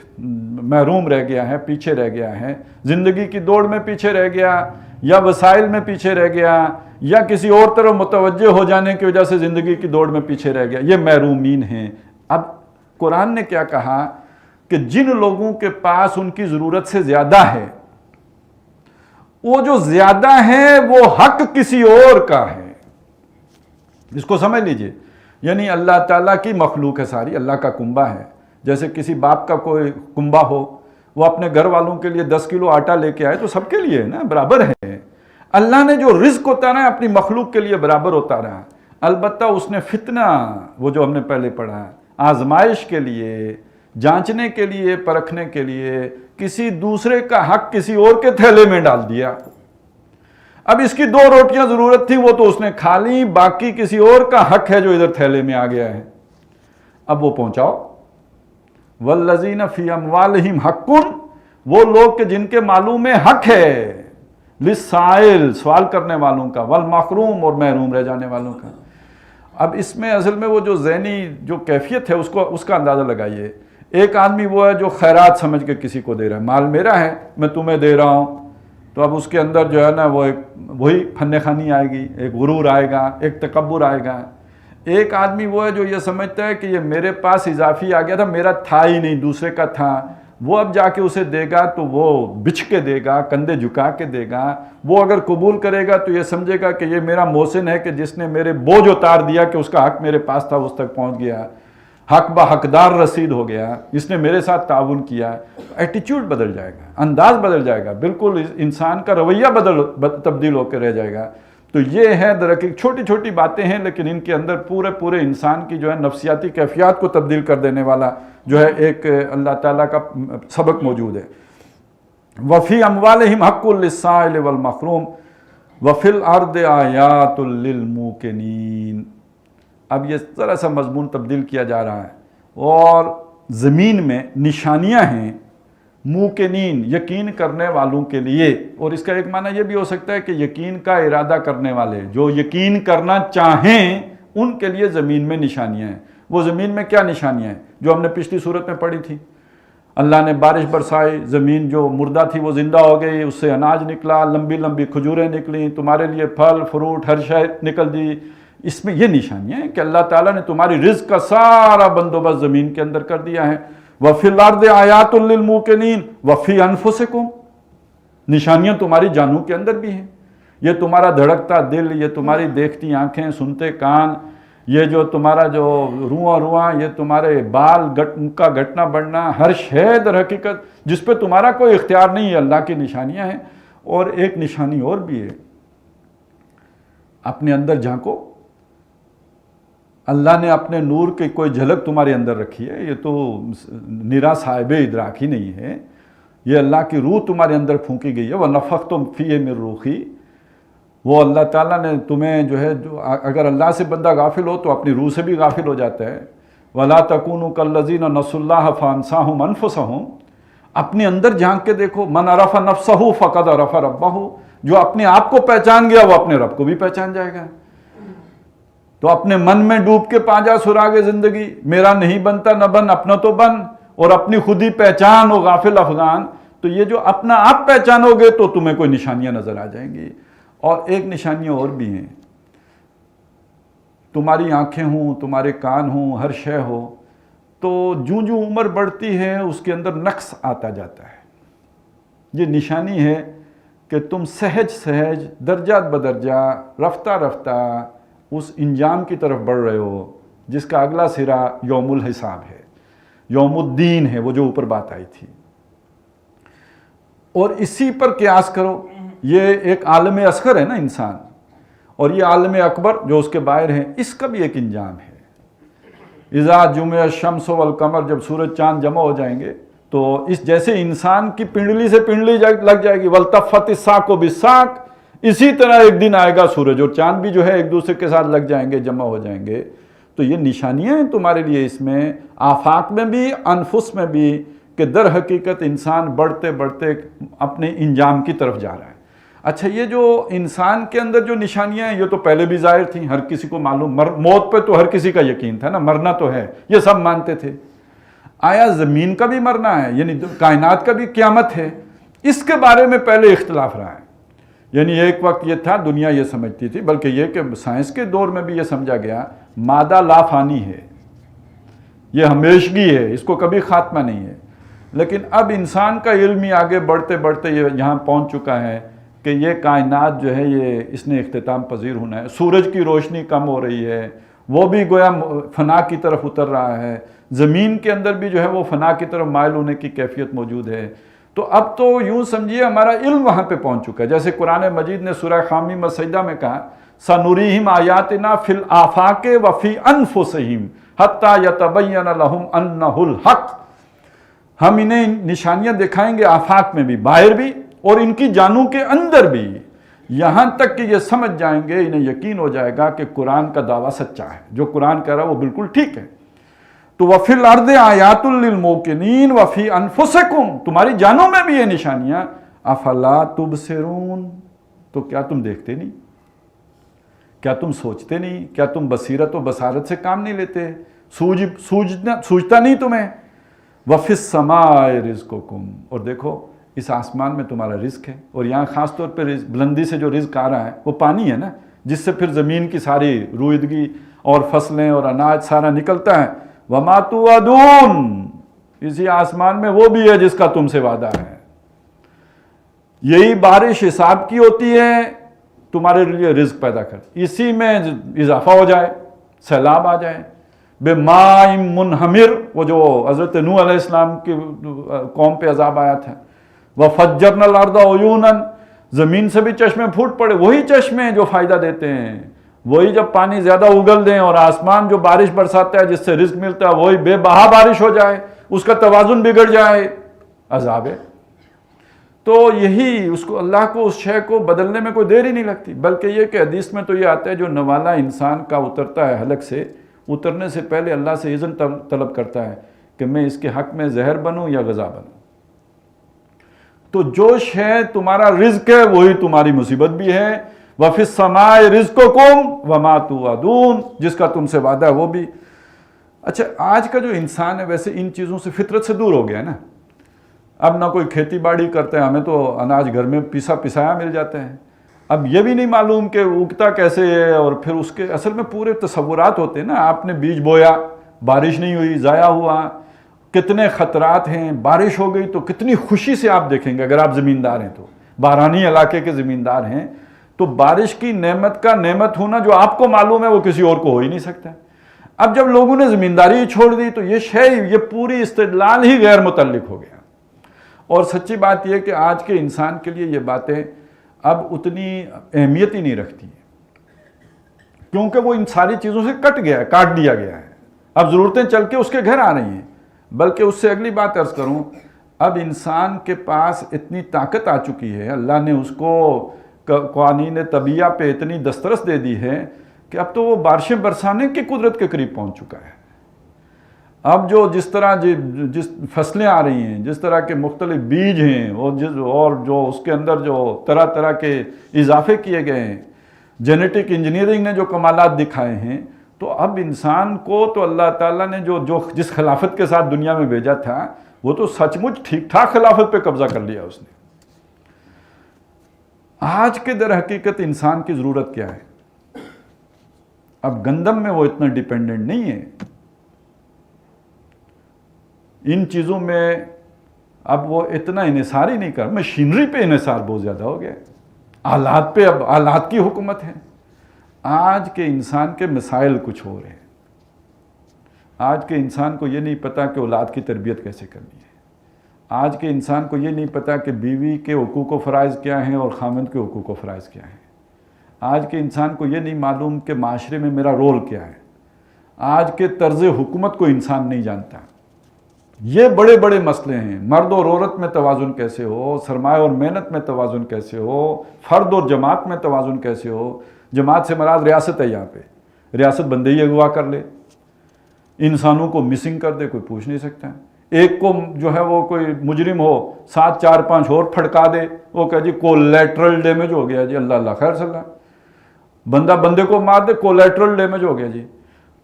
محروم رہ گیا ہے، پیچھے رہ گیا ہے، زندگی کی دوڑ میں پیچھے رہ گیا، یا وسائل میں پیچھے رہ گیا، یا کسی اور طرف متوجہ ہو جانے کی وجہ سے زندگی کی دوڑ میں پیچھے رہ گیا، یہ محرومین ہیں. اب قرآن نے کیا کہا کہ جن لوگوں کے پاس ان کی ضرورت سے زیادہ ہے، وہ جو زیادہ ہے وہ حق کسی اور کا ہے. اس کو سمجھ لیجئے، یعنی اللہ تعالیٰ کی مخلوق ہے ساری، اللہ کا کنبہ ہے. جیسے کسی باپ کا کوئی کنبہ ہو، وہ اپنے گھر والوں کے لیے 10 کلو آٹا لے کے آئے تو سب کے لیے ہے نا، برابر ہے. اللہ نے جو رزق اتارا ہے اپنی مخلوق کے لیے برابر اتارا ہے. البتہ اس نے فتنہ، وہ جو ہم نے پہلے پڑھا، آزمائش کے لیے، جانچنے کے لیے، پرکھنے کے لیے کسی دوسرے کا حق کسی اور کے تھیلے میں ڈال دیا. اب اس کی 2 روٹیاں ضرورت تھی، وہ تو اس نے کھا لی، باقی کسی اور کا حق ہے جو ادھر تھیلے میں آ گیا ہے، اب وہ پہنچاؤ. والذین فی اموالہم حق، وہ لوگ کہ جن کے مالوں میں حق ہے، للسائل سوال کرنے والوں کا، والمحروم اور محروم رہ جانے والوں کا. اب اس میں اصل میں وہ جو ذہنی جو کیفیت ہے اس کا اندازہ لگائیے. ایک آدمی وہ ہے جو خیرات سمجھ کے کسی کو دے رہا ہے، مال میرا ہے میں تمہیں دے رہا ہوں، تو اب اس کے اندر جو ہے نا وہ ایک وہی فن خانی آئے گی، ایک غرور آئے گا، ایک تکبر آئے گا. ایک آدمی وہ ہے جو یہ سمجھتا ہے کہ یہ میرے پاس اضافی آ گیا تھا، میرا تھا ہی نہیں، دوسرے کا تھا. وہ اب جا کے اسے دے گا تو وہ بچھ کے دے گا، کندھے جھکا کے دے گا. وہ اگر قبول کرے گا تو یہ سمجھے گا کہ یہ میرا محسن ہے کہ جس نے میرے بوجھ اتار دیا کہ اس کا حق میرے پاس تھا اس تک پہنچ گیا، حق با حقدار رسید ہو گیا، اس نے میرے ساتھ تعاون کیا. ایٹیچیوڈ بدل جائے گا، انداز بدل جائے گا، بالکل انسان کا رویہ تبدیل ہو کے رہ جائے گا. تو یہ ہے درحقیقت چھوٹی چھوٹی باتیں ہیں، لیکن ان کے اندر پورے انسان کی جو ہے نفسیاتی کیفیات کو تبدیل کر دینے والا جو ہے ایک اللہ تعالیٰ کا سبق موجود ہے. وفی اموالہم حق للسائل والمحروم وفی الارض آیات للموقنین. اب یہ ذرا سا مضمون تبدیل کیا جا رہا ہے، اور زمین میں نشانیاں ہیں موقنین، یقین کرنے والوں کے لیے. اور اس کا ایک معنی یہ بھی ہو سکتا ہے کہ یقین کا ارادہ کرنے والے، جو یقین کرنا چاہیں ان کے لیے زمین میں نشانیاں ہیں. وہ زمین میں کیا نشانیاں ہیں جو ہم نے پچھلی صورت میں پڑھی تھی؟ اللہ نے بارش برسائی، زمین جو مردہ تھی وہ زندہ ہو گئی، اس سے اناج نکلا، لمبی لمبی کھجوریں نکلیں، تمہارے لیے پھل فروٹ ہر شے نکل دی. اس میں یہ نشانیاں ہیں کہ اللہ تعالیٰ نے تمہاری رزق کا سارا بندوبست زمین کے اندر کر دیا ہے. وَفِي الْأَرْضِ آیَاتٌ لِّلْمُوقِنِينَ وَفِي أَنفُسِكُمْ، نشانیاں تمہاری جانوں کے اندر بھی ہیں. یہ تمہارا دھڑکتا دل، یہ تمہاری دیکھتی آنکھیں، سنتے کان، یہ جو تمہارا جو رواں یہ تمہارے بال ان کا گھٹنا بڑھنا، ہر شے در حقیقت جس پہ تمہارا کوئی اختیار نہیں ہے، اللہ کی نشانیاں ہیں. اور ایک نشانی اور بھی ہے، اپنے اندر جھانکو. اللہ نے اپنے نور کی کوئی جھلک تمہارے اندر رکھی ہے، یہ تو نرا صاحب ادراک ہی نہیں ہے، یہ اللہ کی روح تمہارے اندر پھونکی گئی ہے. وَنَفَخْتُ فِيهِ مِن رُوحِي، وہ اللہ تعالیٰ نے تمہیں جو ہے اگر اللہ سے بندہ غافل ہو تو اپنی روح سے بھی غافل ہو جاتا ہے. وَلَا تَكُونُوا كَالَّذِينَ نَسُوا اللَّهَ فَأَنسَاهُمْ أَنفُسَهُمْ، اپنے اندر جھانک کے دیکھو. مَنْ عَرَفَ نَفْسَهُ فَقَدْ عَرَفَ رَبَّهُ، جو اپنے آپ کو پہچان گیا وہ اپنے رب کو بھی پہچان جائے گا. تو اپنے من میں ڈوب کے پا جا سراغ زندگی، میرا نہیں بنتا نہ بن، اپنا تو بن، اور اپنی خودی پہچان ہو غافل افغان. تو یہ جو اپنا آپ پہچانو گے تو تمہیں کوئی نشانیاں نظر آ جائیں گی. اور ایک نشانیاں اور بھی ہیں، تمہاری آنکھیں ہوں، تمہارے کان ہوں، ہر شے ہو، تو جوں جوں عمر بڑھتی ہے اس کے اندر نقص آتا جاتا ہے. یہ نشانی ہے کہ تم سہج سہج درجہ بدرجہ رفتہ رفتہ اس انجام کی طرف بڑھ رہے ہو جس کا اگلا سرا یوم الحساب ہے، یوم الدین ہے، وہ جو اوپر بات آئی تھی. اور اسی پر قیاس کرو، یہ ایک عالم اصغر ہے نا انسان، اور یہ عالم اکبر جو اس کے باہر ہیں، اس کا بھی ایک انجام ہے. اذا جمع الشمس والقمر، جب سورج چاند جمع ہو جائیں گے تو اس جیسے انسان کی پنڈلی سے پنڈلی لگ جائے گی، والتفت الساق بالساق، اسی طرح ایک دن آئے گا سورج اور چاند بھی جو ہے ایک دوسرے کے ساتھ لگ جائیں گے، جمع ہو جائیں گے. تو یہ نشانیاں ہیں تمہارے لیے اس میں، آفاق میں بھی، انفس میں بھی، کہ در حقیقت انسان بڑھتے بڑھتے اپنے انجام کی طرف جا رہا ہے. اچھا، یہ جو انسان کے اندر جو نشانیاں ہیں یہ تو پہلے بھی ظاہر تھیں، ہر کسی کو معلوم، موت پہ تو ہر کسی کا یقین تھا نا، مرنا تو ہے، یہ سب مانتے تھے. آیا زمین کا بھی مرنا ہے، یعنی کائنات کا بھی قیامت ہے؟ اس کے بارے میں پہلے اختلاف رہا ہے. یعنی ایک وقت یہ تھا، دنیا یہ سمجھتی تھی، بلکہ یہ کہ سائنس کے دور میں بھی یہ سمجھا گیا مادہ لا فانی ہے، یہ ہمیشگی ہے، اس کو کبھی خاتمہ نہیں ہے. لیکن اب انسان کا علم ہی آگے بڑھتے بڑھتے یہ یہاں پہنچ چکا ہے کہ یہ کائنات جو ہے یہ اس نے اختتام پذیر ہونا ہے. سورج کی روشنی کم ہو رہی ہے، وہ بھی گویا فنا کی طرف اتر رہا ہے. زمین کے اندر بھی جو ہے وہ فنا کی طرف مائل ہونے کی کیفیت موجود ہے. تو اب تو یوں سمجھیے ہمارا علم وہاں پہ پہنچ چکا ہے. جیسے قرآن مجید نے سورہ حامیم السجدہ میں کہا سَنُرِيهِمْ آيَاتِنَا فِي الْآفَاقِ وَفِي أَنفُسِهِمْ حَتَّى يَتَبَيَّنَ لَهُمْ أَنَّهُ الْحَقُّ. ہم انہیں نشانیاں دکھائیں گے آفاق میں بھی، باہر بھی، اور ان کی جانوں کے اندر بھی، یہاں تک کہ یہ سمجھ جائیں گے، انہیں یقین ہو جائے گا کہ قرآن کا دعویٰ سچا ہے، جو قرآن کہہ رہا ہے وہ بالکل ٹھیک ہے. تو وَفِي الْأَرْضِ آيَاتٌ لِّلْمُوقِنِينَ وَفِي أَنفُسِكُمْ، تمہاری جانوں میں بھی یہ نشانیاں. أَفَلَا تُبْصِرُونَ، تو کیا تم دیکھتے نہیں؟ کیا تم سوچتے نہیں؟ کیا تم بصیرت و بصارت سے کام نہیں لیتے؟ سوچتا نہیں تمہیں؟ وَفِي السَّمَاءِ رِزْقُكُمْ، اور دیکھو اس آسمان میں تمہارا رزق ہے. اور یہاں خاص طور پہ بلندی سے جو رزق آ رہا ہے وہ پانی ہے نا، جس سے پھر زمین کی ساری رویدگی اور فصلیں اور اناج سارا نکلتا ہے. وَمَا تُوعَدُونَ، اسی آسمان میں وہ بھی ہے جس کا تم سے وعدہ ہے. یہی بارش حساب کی ہوتی ہے، تمہارے لیے رزق پیدا کرتی، اسی میں اضافہ ہو جائے، سیلاب آ جائے. بِمَاءٍ مُنْہَمِرٍ، وہ جو حضرت نوح علیہ السلام کی قوم پہ عذاب آیا تھا. وَفَجَّرْنَا الْأَرْضَ عُيُونًا، زمین سے بھی چشمے پھوٹ پڑے. وہی چشمے جو فائدہ دیتے ہیں، وہی جب پانی زیادہ اگل دیں اور آسمان جو بارش برساتا ہے جس سے رزق ملتا ہے وہی بے بہا بارش ہو جائے، اس کا توازن بگڑ جائے، عذاب ہے. تو یہی اس کو اللہ کو اس شے کو بدلنے میں کوئی دیر ہی نہیں لگتی. بلکہ یہ کہ حدیث میں تو یہ آتا ہے جو نوالا انسان کا اترتا ہے حلق سے، اترنے سے پہلے اللہ سے اذن طلب کرتا ہے کہ میں اس کے حق میں زہر بنوں یا غذا بنوں. تو جو شے تمہارا رزق ہے وہی تمہاری مصیبت بھی ہے. وَفِي السَّمَاءِ رِزْقُكُمْ وَمَا تُوعَدُونَ، جس کا تم سے وعدہ ہے وہ بھی. اچھا، آج کا جو انسان ہے ویسے ان چیزوں سے فطرت سے دور ہو گیا ہے نا. اب نہ کوئی کھیتی باڑی کرتے ہیں، ہمیں تو اناج گھر میں پسایا مل جاتے ہیں. اب یہ بھی نہیں معلوم کہ اگتا کیسے ہے، اور پھر اس کے اصل میں پورے تصورات ہوتے ہیں نا. آپ نے بیج بویا، بارش نہیں ہوئی، ضائع ہوا، کتنے خطرات ہیں. بارش ہو گئی تو کتنی خوشی سے آپ دیکھیں گے اگر آپ زمیندار ہیں تو، بارانی علاقے کے زمیندار ہیں تو بارش کی نعمت کا نعمت ہونا جو آپ کو معلوم ہے وہ کسی اور کو ہو ہی نہیں سکتا. اب جب لوگوں نے زمینداری چھوڑ دی تو یہ شے، یہ پوری استدلال ہی غیر متعلق ہو گیا. اور سچی بات یہ کہ آج کے انسان کے لیے یہ باتیں اب اتنی اہمیت ہی نہیں رکھتی ہیں، کیونکہ وہ ان ساری چیزوں سے کٹ گیا ہے، کاٹ دیا گیا ہے. اب ضرورتیں چل کے اس کے گھر آ رہی ہیں. بلکہ اس سے اگلی بات عرض کروں، اب انسان کے پاس اتنی طاقت آ چکی ہے، اللہ نے اس کو قوانین طبیعہ پہ اتنی دسترس دے دی ہے کہ اب تو وہ بارشیں برسانے کی قدرت کے قریب پہنچ چکا ہے. اب جو جس طرح جس فصلیں آ رہی ہیں، جس طرح کے مختلف بیج ہیں، اور جو اس کے اندر جو طرح طرح کے اضافے کیے گئے ہیں، جینیٹک انجینئرنگ نے جو کمالات دکھائے ہیں، تو اب انسان کو تو اللہ تعالیٰ نے جس خلافت کے ساتھ دنیا میں بھیجا تھا وہ تو سچ مچ ٹھیک ٹھاک خلافت پہ قبضہ کر لیا اس نے. آج کے در حقیقت انسان کی ضرورت کیا ہے؟ اب گندم میں وہ اتنا ڈیپینڈنٹ نہیں ہے، ان چیزوں میں اب وہ اتنا انحصار ہی نہیں کر، مشینری پہ انحصار بہت زیادہ ہو گیا ہے، آلات پہ اب آلات کی حکومت ہے. آج کے انسان کے مسائل کچھ ہو رہے ہیں. آج کے انسان کو یہ نہیں پتا کہ اولاد کی تربیت کیسے کرنی ہے. آج کے انسان کو یہ نہیں پتا کہ بیوی کے حقوق و فرائض کیا ہیں اور خامند کے حقوق و فرائض کیا ہیں. آج کے انسان کو یہ نہیں معلوم کہ معاشرے میں میرا رول کیا ہے. آج کے طرز حکومت کو انسان نہیں جانتا. یہ بڑے بڑے مسئلے ہیں. مرد اور عورت میں توازن کیسے ہو، سرمایہ اور محنت میں توازن کیسے ہو، فرد اور جماعت میں توازن کیسے ہو. جماعت سے مراد ریاست ہے. یہاں پہ ریاست بندے ہی اغوا کر لے، انسانوں کو مسنگ کر دے، کوئی پوچھ نہیں سکتا. ایک کو جو ہے وہ کوئی مجرم ہو، 7 4 5 اور پھڑکا دے، وہ کہہ جی کولیٹرل ڈیمیج ہو گیا جی، اللہ اللہ خیر صلی اللہ. بندہ بندے کو مار دے، کولیٹرل ڈیمیج ہو گیا جی.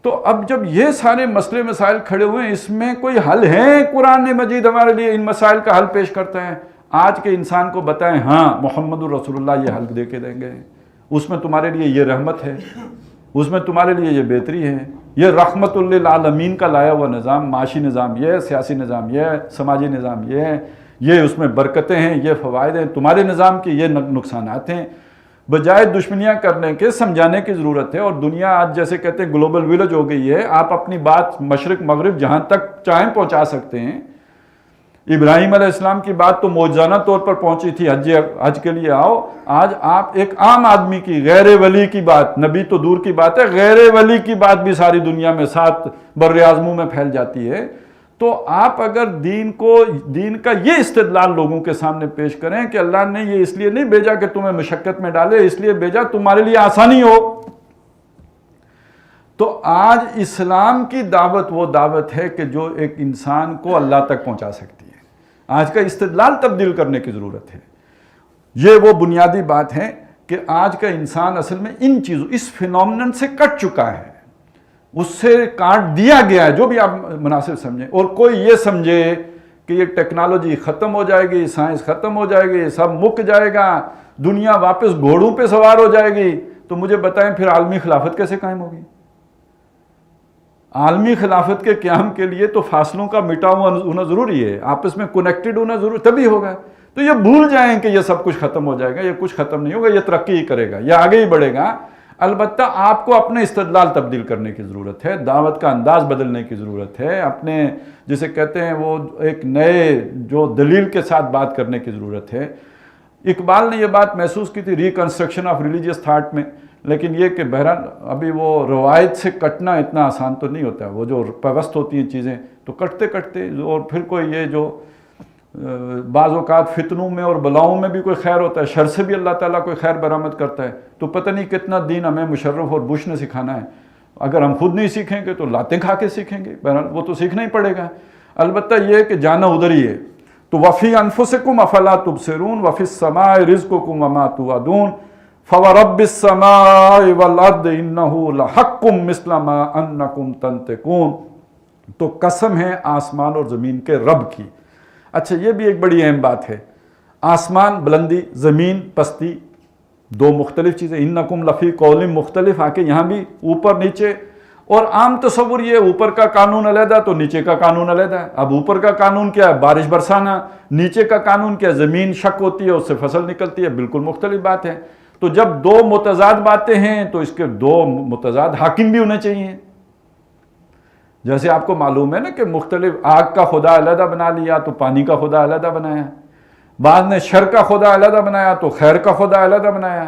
تو اب جب یہ سارے مسئلے مسائل کھڑے ہوئے ہیں، اس میں کوئی حل ہے؟ قرآن مجید ہمارے لیے ان مسائل کا حل پیش کرتا ہے. آج کے انسان کو بتائیں ہاں محمد الرسول اللہ یہ حل دے کے دیں گے، اس میں تمہارے لیے یہ رحمت ہے، اس میں تمہارے لیے یہ بہتری ہے، یہ رحمت للعالمین کا لایا ہوا نظام، معاشی نظام یہ ہے، سیاسی نظام یہ ہے، سماجی نظام یہ ہے، یہ اس میں برکتیں ہیں، یہ فوائد ہیں، تمہارے نظام کی یہ نقصانات ہیں. بجائے دشمنیاں کرنے کے سمجھانے کی ضرورت ہے. اور دنیا آج جیسے کہتے ہیں گلوبل ویلج ہو گئی ہے، آپ اپنی بات مشرق مغرب جہاں تک چاہیں پہنچا سکتے ہیں. ابراہیم علیہ السلام کی بات تو معجزانہ طور پر پہنچی تھی، حج کے لیے آؤ. آج آپ ایک عام آدمی کی، غیر ولی کی بات، نبی تو دور کی بات ہے، غیر ولی کی بات بھی ساری دنیا میں 7 بر اعظموں میں پھیل جاتی ہے. تو آپ اگر دین کا یہ استدلال لوگوں کے سامنے پیش کریں کہ اللہ نے یہ اس لیے نہیں بھیجا کہ تمہیں مشقت میں ڈالے، اس لیے بھیجا تمہارے لیے آسانی ہو. تو آج اسلام کی دعوت وہ دعوت ہے کہ جو ایک انسان کو اللہ تک پہنچا سکتی ہے. آج کا استدلال تبدیل کرنے کی ضرورت ہے. یہ وہ بنیادی بات ہے کہ آج کا انسان اصل میں ان چیزوں، اس فینومینن سے کٹ چکا ہے، اس سے کاٹ دیا گیا ہے، جو بھی آپ مناسب سمجھیں. اور کوئی یہ سمجھے کہ یہ ٹیکنالوجی ختم ہو جائے گی، سائنس ختم ہو جائے گی، سب مک جائے گا، دنیا واپس گھوڑوں پہ سوار ہو جائے گی، تو مجھے بتائیں پھر عالمی خلافت کیسے قائم ہوگی؟ عالمی خلافت کے قیام کے لیے تو فاصلوں کا مٹا ہونا ضروری ہے، آپس میں کنیکٹڈ ہونا ضروری، تبھی ہوگا. تو یہ بھول جائیں کہ یہ سب کچھ ختم ہو جائے گا، یہ کچھ ختم نہیں ہوگا، یہ ترقی ہی کرے گا، یہ آگے ہی بڑھے گا. البتہ آپ کو اپنے استدلال تبدیل کرنے کی ضرورت ہے، دعوت کا انداز بدلنے کی ضرورت ہے، اپنے جسے کہتے ہیں وہ ایک نئے جو دلیل کے ساتھ بات کرنے کی ضرورت ہے. اقبال نے یہ بات محسوس کی تھی ریکنسٹرکشن آف ریلیجیس تھاٹ میں، لیکن یہ کہ بہرحال ابھی وہ روایت سے کٹنا اتنا آسان تو نہیں ہوتا. وہ جو پیوست ہوتی ہیں چیزیں تو کٹتے کٹتے، اور پھر کوئی یہ جو بعض اوقات فتنوں میں اور بلاؤں میں بھی کوئی خیر ہوتا ہے، شر سے بھی اللہ تعالیٰ کوئی خیر برآمد کرتا ہے. تو پتہ نہیں کتنا دین ہمیں مشرف اور بش نے سکھانا ہے. اگر ہم خود نہیں سیکھیں گے تو لاتیں کھا کے سیکھیں گے، بہرحال وہ تو سیکھنا ہی پڑے گا. البتہ یہ کہ جانا ادھر ہی ہے. تو وفی انفسکم افلا تبصرون وفی السماء رزقکم وما توعدون فورب السماء والارض انہ لحق مثل ما انکم تنطقون. تو قسم ہے آسمان اور زمین کے رب کی. اچھا یہ بھی ایک بڑی اہم بات ہے. آسمان بلندی، زمین پستی، دو مختلف چیزیں. انکم لفی قول مختلف، آ کے یہاں بھی اوپر نیچے. اور عام تصور یہ اوپر کا قانون علیحدہ تو نیچے کا قانون علیحدہ ہے. اب اوپر کا قانون کیا ہے؟ بارش برسانا. نیچے کا قانون کیا ہے؟ زمین شک ہوتی ہے، اس سے فصل نکلتی ہے. بالکل مختلف بات ہے. تو جب دو متضاد باتیں ہیں تو اس کے دو متضاد حاکم بھی ہونے چاہیے. جیسے آپ کو معلوم ہے نا کہ مختلف آگ کا خدا علیحدہ بنا لیا تو پانی کا خدا علیحدہ بنایا، بعض نے شر کا خدا علیحدہ بنایا تو خیر کا خدا علیحدہ بنایا.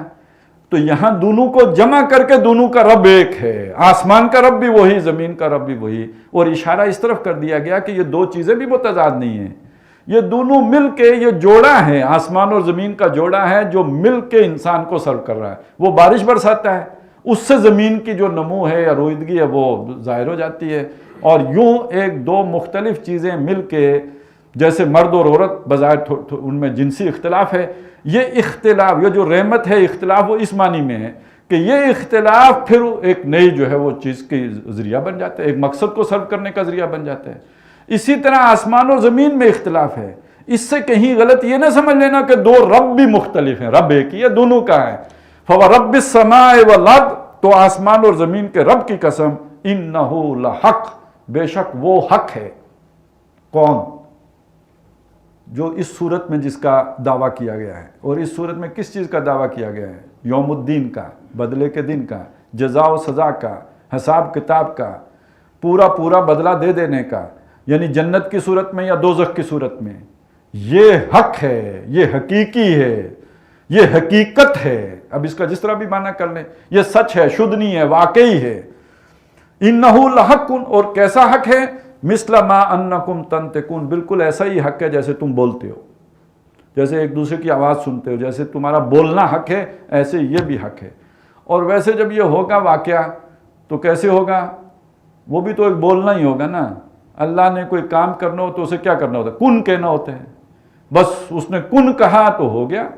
تو یہاں دونوں کو جمع کر کے دونوں کا رب ایک ہے. آسمان کا رب بھی وہی، زمین کا رب بھی وہی. اور اشارہ اس طرف کر دیا گیا کہ یہ دو چیزیں بھی متضاد نہیں ہیں، یہ دونوں مل کے یہ جوڑا ہے، آسمان اور زمین کا جوڑا ہے جو مل کے انسان کو سرو کر رہا ہے. وہ بارش برساتا ہے، اس سے زمین کی جو نمو ہے یا رویدگی ہے وہ ظاہر ہو جاتی ہے. اور یوں ایک دو مختلف چیزیں مل کے، جیسے مرد اور عورت بظاہر ان میں جنسی اختلاف ہے، یہ اختلاف، یہ جو رحمت ہے اختلاف وہ اس معنی میں ہے کہ یہ اختلاف پھر ایک نئی جو ہے وہ چیز کی ذریعہ بن جاتا ہے، ایک مقصد کو سرو کرنے کا ذریعہ بن جاتا ہے۔ اسی طرح آسمان اور زمین میں اختلاف ہے، اس سے کہیں غلط یہ نہ سمجھ لینا کہ دو رب بھی مختلف ہیں، رب ایک ہی ہے، دونوں کا ہے۔ فَوَرَبِّ السَّمَاءِ وَالْأَرْضِ، تو آسمان اور زمین کے رب کی قسم، إِنَّهُ لَحَقٌّ، بے شک وہ حق ہے۔ کون؟ جو اس صورت میں جس کا دعویٰ کیا گیا ہے، اور اس صورت میں کس چیز کا دعویٰ کیا گیا ہے؟ یوم الدین کا، بدلے کے دن کا، جزا و سزا کا، حساب کتاب کا، پورا بدلہ دے دینے کا، یعنی جنت کی صورت میں یا دوزخ کی صورت میں۔ یہ حق ہے، یہ حقیقی ہے، یہ حقیقت ہے۔ اب اس کا جس طرح بھی معنی کر لیں، یہ سچ ہے، شدھ نہیں ہے، واقعی ہے۔ انہو لحق، اور کیسا حق ہے؟ مثل ما انکم تنطقون، بالکل ایسا ہی حق ہے جیسے تم بولتے ہو، جیسے ایک دوسرے کی آواز سنتے ہو، جیسے تمہارا بولنا حق ہے ایسے یہ بھی حق ہے۔ اور ویسے جب یہ ہوگا واقعہ تو کیسے ہوگا؟ وہ بھی تو ایک بولنا ہی ہوگا نا۔ اللہ نے کوئی کام کرنا ہو تو اسے کیا کرنا ہوتا ہے؟ کن کہنا ہوتا ہے، بس اس نے کن کہا تو ہو گیا۔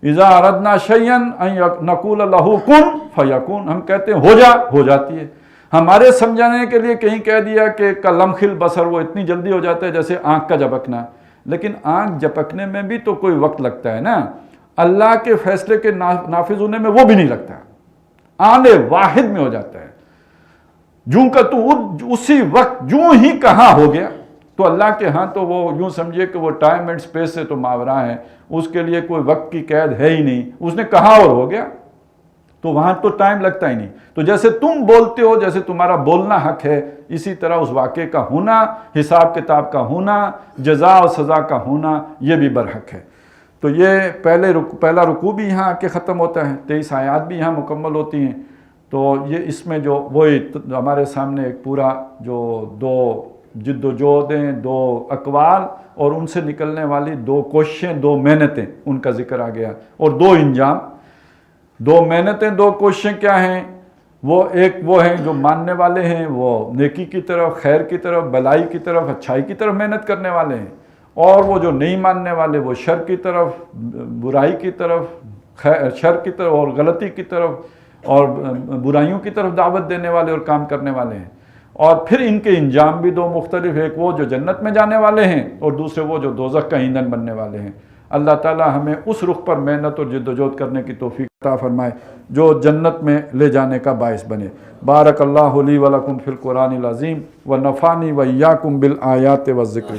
اذا اردنا شیئا ان نقول لہ کن فیکون، ہم کہتے ہیں ہو جا، ہو جاتی ہے۔ ہمارے سمجھانے کے لیے کہیں کہہ دیا کہ کلمح البصر، وہ اتنی جلدی ہو جاتا ہے جیسے آنکھ کا جھپکنا، لیکن آنکھ جھپکنے میں بھی تو کوئی وقت لگتا ہے نا، اللہ کے فیصلے کے نافذ ہونے میں وہ بھی نہیں لگتا، آنے واحد میں ہو جاتا ہے۔ جوں کا تو اسی وقت جوں ہی کہاں ہو گیا۔ تو اللہ کے ہاں تو وہ یوں سمجھے کہ وہ ٹائم اینڈ سپیس سے تو ماورا ہے، اس کے لیے کوئی وقت کی قید ہے ہی نہیں، اس نے کہا اور ہو گیا، تو وہاں تو ٹائم لگتا ہی نہیں۔ تو جیسے تم بولتے ہو، جیسے تمہارا بولنا حق ہے، اسی طرح اس واقعے کا ہونا، حساب کتاب کا ہونا، جزا و سزا کا ہونا، یہ بھی برحق ہے۔ تو یہ پہلا رکوع بھی یہاں آ کے ختم ہوتا ہے، 23 آیات بھی یہاں مکمل ہوتی ہیں۔ تو یہ اس میں جو وہی ہمارے سامنے ایک پورا جو دو جد و جہدیں، دو اقوال اور ان سے نکلنے والی دو کوششیں، دو محنتیں، ان کا ذکر آ گیا، اور دو انجام۔ دو محنتیں، دو کوششیں کیا ہیں؟ وہ ایک وہ ہیں جو ماننے والے ہیں، وہ نیکی کی طرف، خیر کی طرف، بلائی کی طرف، اچھائی کی طرف محنت کرنے والے ہیں، اور وہ جو نہیں ماننے والے وہ شر کی طرف، برائی کی طرف، شر کی طرف اور غلطی کی طرف اور برائیوں کی طرف دعوت دینے والے اور کام کرنے والے ہیں۔ اور پھر ان کے انجام بھی دو مختلف، ایک وہ جو جنت میں جانے والے ہیں اور دوسرے وہ جو دوزخ کا ایندھن بننے والے ہیں۔ اللہ تعالی ہمیں اس رخ پر محنت اور جد و جہد کرنے کی توفیق عطا فرمائے جو جنت میں لے جانے کا باعث بنے۔ بارک اللہ لی و لکم فی القرآن العظیم و نفعنی و ایاکم بالآیات والذکر۔